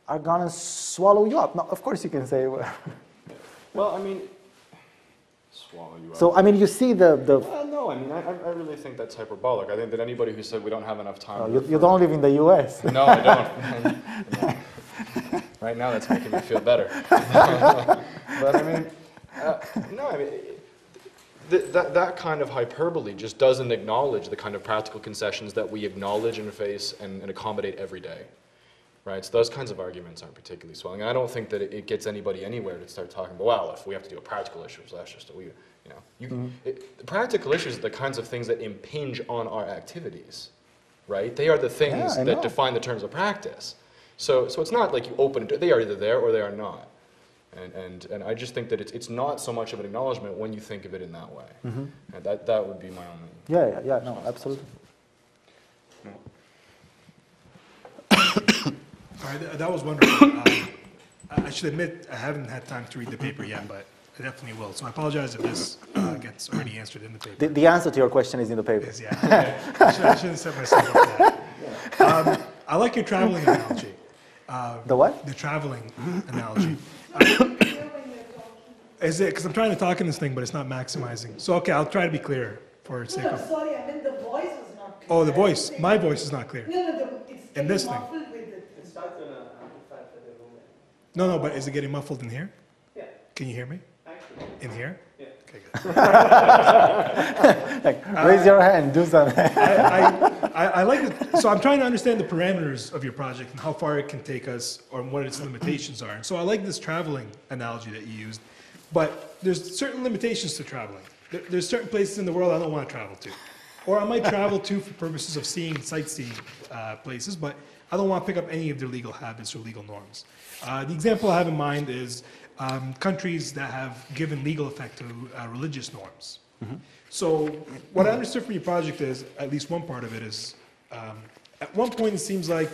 S2: are gonna swallow you up. Now, of course you can say,
S3: well, I mean, swallow you up.
S2: So, I mean, you see
S3: Well, no, I mean, I really think that's hyperbolic. I think that anybody who said we don't have enough time...
S2: you don't live in the U.S.
S3: No, I don't. No. Right now, that's making me feel better. But I mean, no, I mean, that kind of hyperbole just doesn't acknowledge the kind of practical concessions that we acknowledge and face and accommodate every day. Right, so those kinds of arguments aren't particularly swelling. And I don't think that it gets anybody anywhere to start talking about, well, if we have to deal with practical issues, that's just, the practical issues are the kinds of things that impinge on our activities, right? They are the things that define the terms of practice. So it's not like you open it, they are either there or they are not. And I just think that it's not so much of an acknowledgement when you think of it in that way. And that would be my own...
S2: Yeah, no, absolutely.
S6: That was wonderful. I should admit I haven't had time to read the paper yet, but I definitely will. So I apologize if this gets already answered in the paper.
S2: The answer to your question is in the paper.
S6: Yes, yeah. I shouldn't set myself up for that. I like your traveling analogy.
S2: The what?
S6: The traveling analogy. Is it, because I'm trying to talk in this thing, but it's not maximizing. So, okay, I'll try to be clear for sake of...
S7: Sorry, I mean the voice is not clear.
S6: Oh, the voice. My voice is not clear.
S7: No, it's
S6: In this thing.
S7: muffled with it.
S6: No, but is it getting muffled in here?
S7: Yeah.
S6: Can you hear me?
S7: Actually.
S6: In here?
S7: Yeah.
S6: Okay, good.
S2: Raise your hand, do something.
S6: I like the, so I'm trying to understand the parameters of your project and how far it can take us or what its limitations are. And so I like this traveling analogy that you used, but there's certain limitations to traveling. There's certain places in the world I don't want to travel to. Or I might travel to for purposes of seeing sightseeing places, but I don't want to pick up any of their legal habits or legal norms. The example I have in mind is countries that have given legal effect to religious norms. So what I understood from your project is, at least one part of it is, at one point it seems like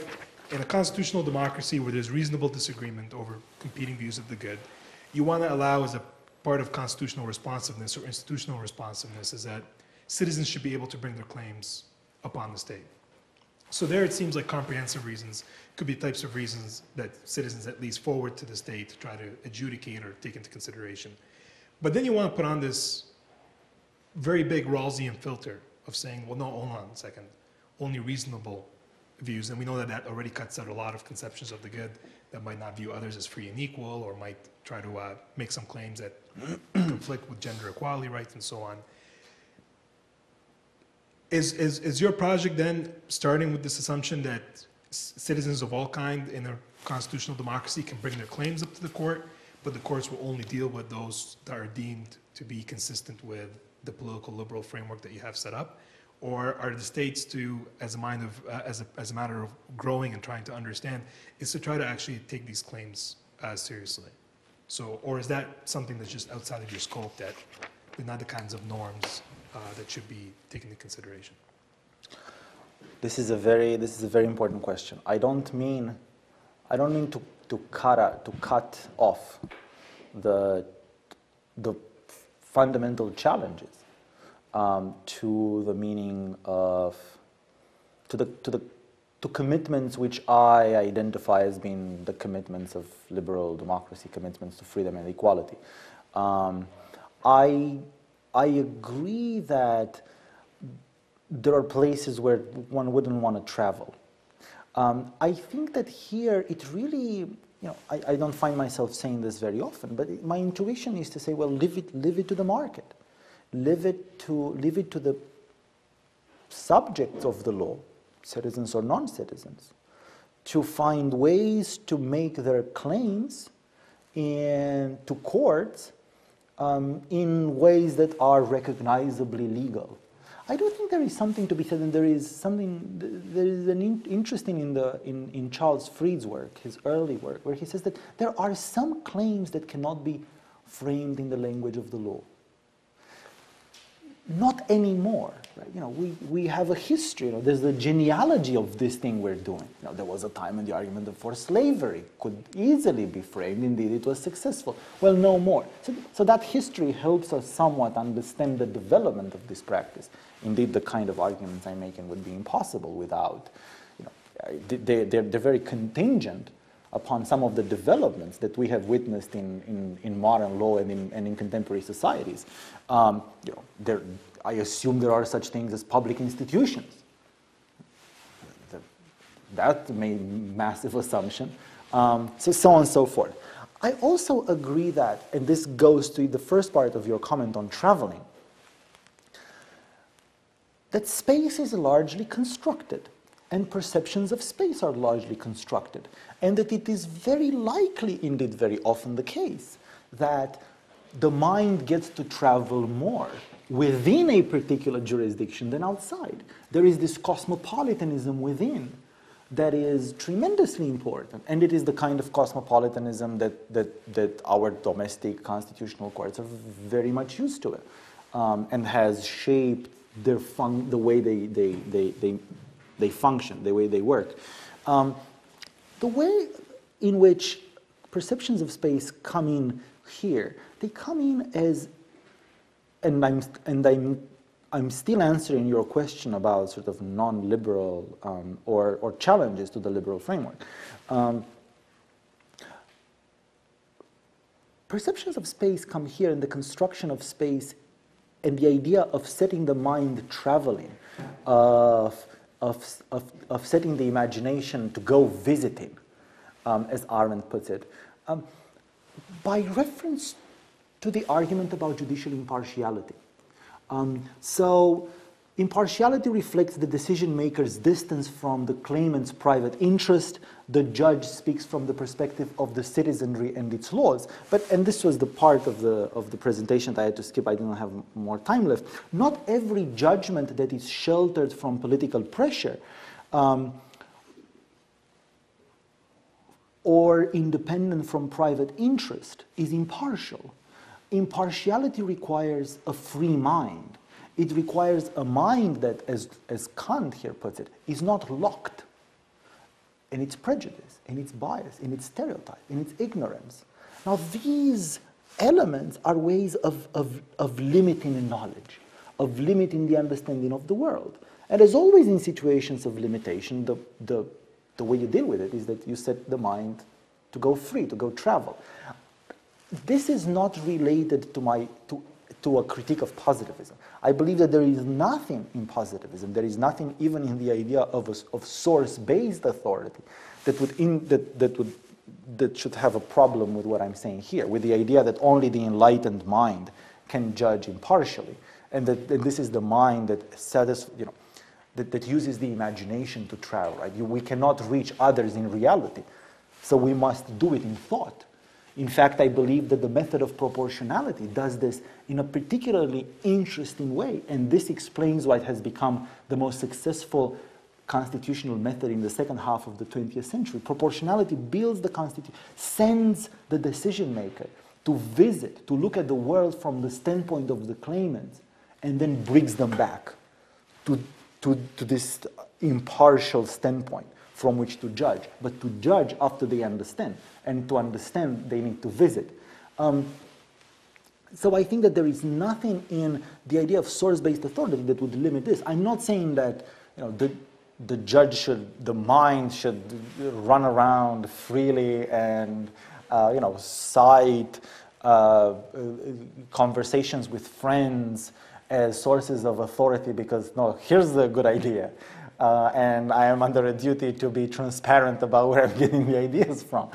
S6: in a constitutional democracy where there's reasonable disagreement over competing views of the good, you want to allow as a part of constitutional responsiveness or institutional responsiveness is that citizens should be able to bring their claims upon the state. So there it seems like comprehensive reasons could be types of reasons that citizens at least forward to the state to try to adjudicate or take into consideration. But then you want to put on this very big Rawlsian filter of saying, well, no, hold on a second, only reasonable views. And we know that that already cuts out a lot of conceptions of the good that might not view others as free and equal or might try to make some claims that conflict with gender equality rights and so on. Is your project then starting with this assumption that citizens of all kind in a constitutional democracy can bring their claims up to the court, but the courts will only deal with those that are deemed to be consistent with the political liberal framework that you have set up? Or are the states to, as a matter of growing and trying to understand, is to try to actually take these claims seriously? So, or is that something that's just outside of your scope that they're not the kinds of norms that should be taken into consideration?
S2: This is a very important question. I don't mean to cut off the fundamental challenges to the meaning of to commitments which I identify as being the commitments of liberal democracy, commitments to freedom and equality. I agree that there are places where one wouldn't want to travel. I think that here it really, I don't find myself saying this very often, but my intuition is to say, well, leave it to the market, leave it to the subjects of the law, citizens or non-citizens, to find ways to make their claims to courts in ways that are recognizably legal. I do think there is something to be said, and there is an interesting in Charles Fried's work, his early work, where he says that there are some claims that cannot be framed in the language of the law. Not anymore, right? We have a history. There's the genealogy of this thing we're doing. There was a time when the argument for slavery could easily be framed. Indeed, it was successful. Well, no more. So that history helps us somewhat understand the development of this practice. Indeed, the kind of arguments I'm making would be impossible without. They're very contingent upon some of the developments that we have witnessed in modern law and in contemporary societies. I assume there are such things as public institutions. That's a massive assumption. So on and so forth. I also agree that, and this goes to the first part of your comment on traveling, that space is largely constructed, and perceptions of space are largely constructed, and that it is very likely, indeed very often the case, that the mind gets to travel more within a particular jurisdiction than outside. There is this cosmopolitanism within that is tremendously important, and it is the kind of cosmopolitanism that our domestic constitutional courts are very much used to, and has shaped the way they function, the way they work. The way in which perceptions of space come in here, they come in as, and I'm still answering your question about sort of non-liberal or challenges to the liberal framework. Perceptions of space come here in the construction of space and the idea of setting the mind traveling, of setting the imagination to go visiting, as Arendt puts it, by reference to the argument about judicial impartiality. So impartiality reflects the decision maker's distance from the claimant's private interest. The judge speaks from the perspective of the citizenry and its laws. And this was the part of the presentation that I had to skip. I didn't have more time left. Not every judgment that is sheltered from political pressure or independent from private interest is impartial. Impartiality requires a free mind. It requires a mind that, as Kant here puts it, is not locked in its prejudice, in its bias, in its stereotype, in its ignorance. Now, these elements are ways of limiting knowledge, of limiting the understanding of the world. And as always in situations of limitation, the way you deal with it is that you set the mind to go free, to go travel. This is not related to a critique of positivism. I believe that there is nothing in positivism, there is nothing even in the idea of source-based authority that should have a problem with what I'm saying here, with the idea that only the enlightened mind can judge impartially, and that this is the mind that that uses the imagination to travel. Right? We cannot reach others in reality, so we must do it in thought. In fact, I believe that the method of proportionality does this in a particularly interesting way, and this explains why it has become the most successful constitutional method in the second half of the 20th century. Proportionality builds the Constitution, sends the decision maker to visit, to look at the world from the standpoint of the claimants, and then brings them back to this impartial standpoint from which to judge, but to judge after they understand. And to understand, they need to visit. So I think that there is nothing in the idea of source-based authority that would limit this. I'm not saying that the judge the mind should run around freely and cite conversations with friends as sources of authority because, no, here's the good idea. And I am under a duty to be transparent about where I'm getting the ideas from.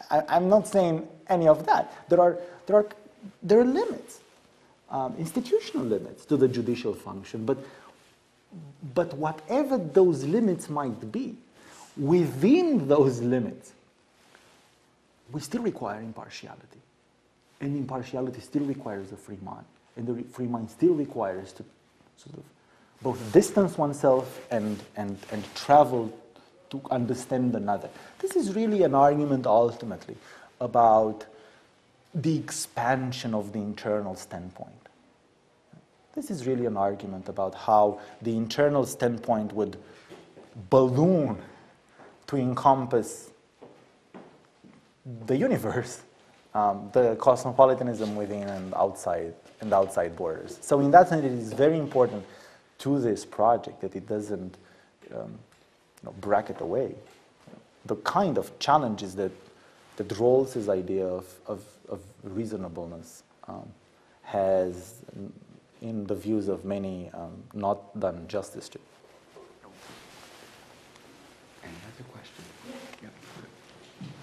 S2: I'm not saying any of that. There are limits, institutional limits to the judicial function. But whatever those limits might be, within those limits, we still require impartiality, and impartiality still requires a free mind, and the free mind still requires to sort of both distance oneself and travel to understand another. This is really an argument ultimately about the expansion of the internal standpoint. This is really an argument about how the internal standpoint would balloon to encompass the universe, the cosmopolitanism within and outside borders. So in that sense, it is very important to this project that it doesn't bracket away the kind of challenges that Rawls's idea of reasonableness has, in the views of many, not done justice to.
S1: Any other question? Yeah.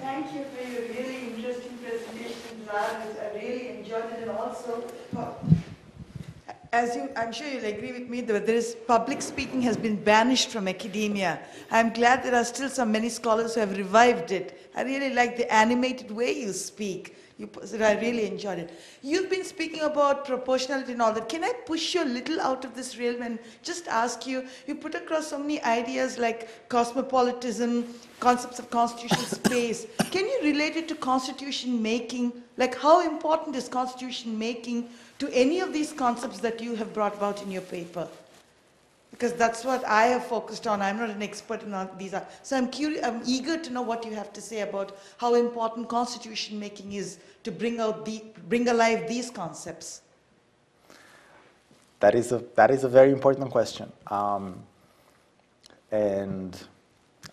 S7: Thank you for your really interesting presentation, Vlad. I really enjoyed it, and also, I'm sure you'll agree with me that public speaking has been banished from academia. I'm glad there are still many scholars who have revived it. I really like the animated way you speak. I really enjoyed it. You've been speaking about proportionality and all that. Can I push you a little out of this realm and just ask you, you put across so many ideas like cosmopolitanism, concepts of constitutional space. Can you relate it to constitution making? Like, how important is constitution making to any of these concepts that you have brought about in your paper? Because that's what I have focused on. I'm not an expert in all these. So I'm eager to know what you have to say about how important constitution making is to bring alive these concepts.
S2: That is a very important question. And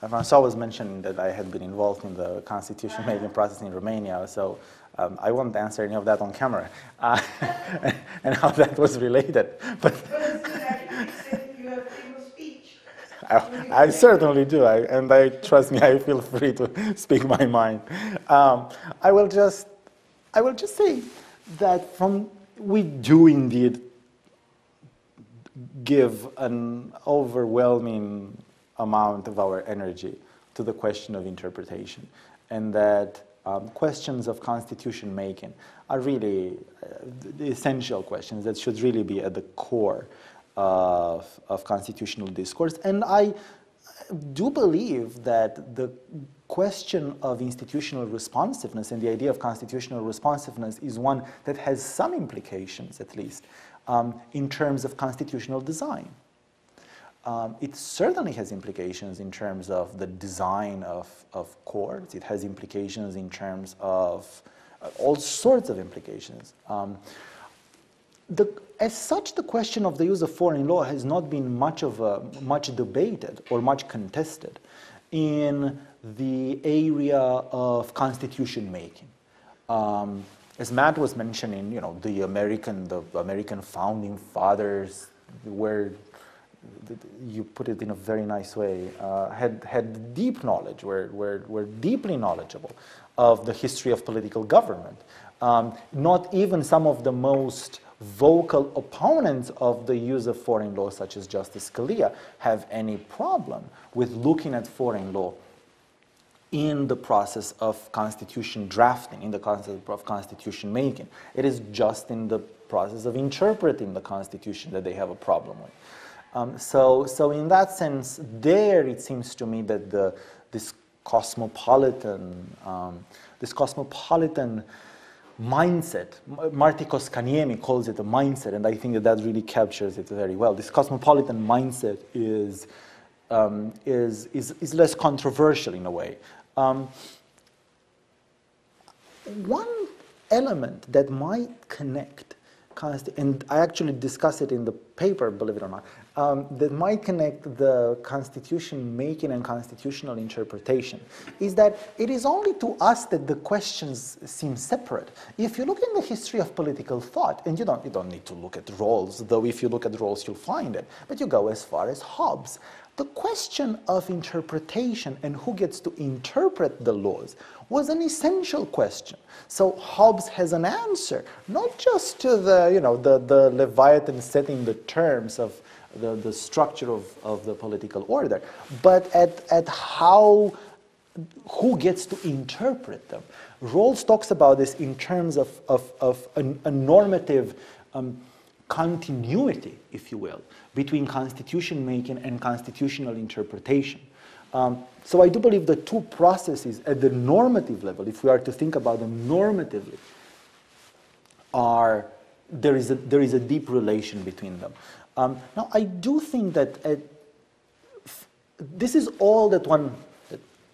S2: François was mentioning that I had been involved in the constitution making process in Romania, so I won't answer any of that on camera and how that was related. But I certainly do, and trust me, I feel free to speak my mind. I will just say that we do indeed give an overwhelming amount of our energy to the question of interpretation, and that questions of constitution making are really the essential questions that should really be at the core of constitutional discourse. And I do believe that the question of institutional responsiveness and the idea of constitutional responsiveness is one that has some implications, at least, in terms of constitutional design. It certainly has implications in terms of the design of courts. It has implications in terms of all sorts of implications. As such, the question of the use of foreign law has not been much debated or much contested in the area of constitution making. As Matt was mentioning, the American founding fathers were, you put it in a very nice way, had deep knowledge, were deeply knowledgeable of the history of political government. Not even some of the most vocal opponents of the use of foreign law, such as Justice Scalia, have any problem with looking at foreign law in the process of constitution drafting, in the process of constitution making. It is just in the process of interpreting the Constitution that they have a problem with. So in that sense, there it seems to me that this cosmopolitan mindset, Marty Koskaniemi calls it a mindset, and I think that really captures it very well. This cosmopolitan mindset is less controversial in a way. One element that might connect, and I actually discuss it in the paper, believe it or not, that might connect the constitution making and constitutional interpretation is that it is only to us that the questions seem separate. If you look in the history of political thought, and you don't need to look at Rawls, though if you look at Rawls you'll find it, but you go as far as Hobbes. The question of interpretation and who gets to interpret the laws was an essential question. So Hobbes has an answer, not just to the Leviathan setting the terms of the structure of the political order, but at who gets to interpret them. Rawls talks about this in terms of a normative continuity, if you will, between constitution making and constitutional interpretation. So I do believe the two processes at the normative level, if we are to think about them normatively, there is a deep relation between them. Now I do think that this is all that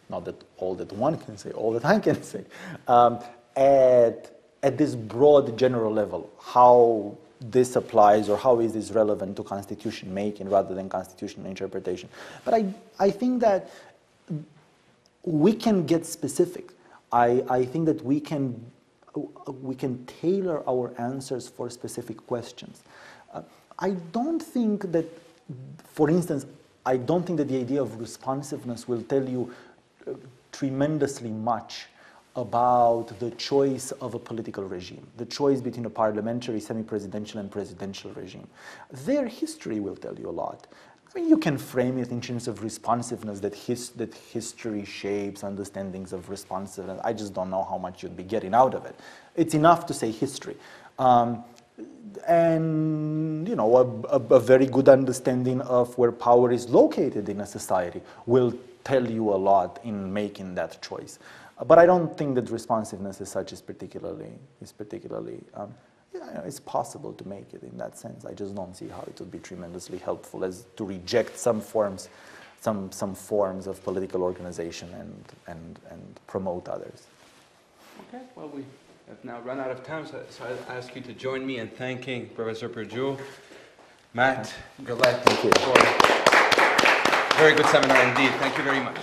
S2: not that all that one can say, all that I can say, at this broad general level, how this applies or how is this relevant to constitution making rather than constitutional interpretation. But I think that we can get specific. I think that we can tailor our answers for specific questions. I don't think that, for instance, I don't think that the idea of responsiveness will tell you tremendously much about the choice of a political regime, the choice between a parliamentary, semi-presidential, and presidential regime. Their history will tell you a lot. I mean, you can frame it in terms of responsiveness, that history shapes understandings of responsiveness. I just don't know how much you'd be getting out of it. It's enough to say history. And a very good understanding of where power is located in a society will tell you a lot in making that choice. But I don't think that responsiveness as such is particularly it's possible to make it in that sense. I just don't see how it would be tremendously helpful as to reject some forms of political organization and promote others.
S1: Okay, well, we have now run out of time, so I ask you to join me in thanking Professor Perju, Matt, Grellette, for a very good seminar indeed. Thank you very much.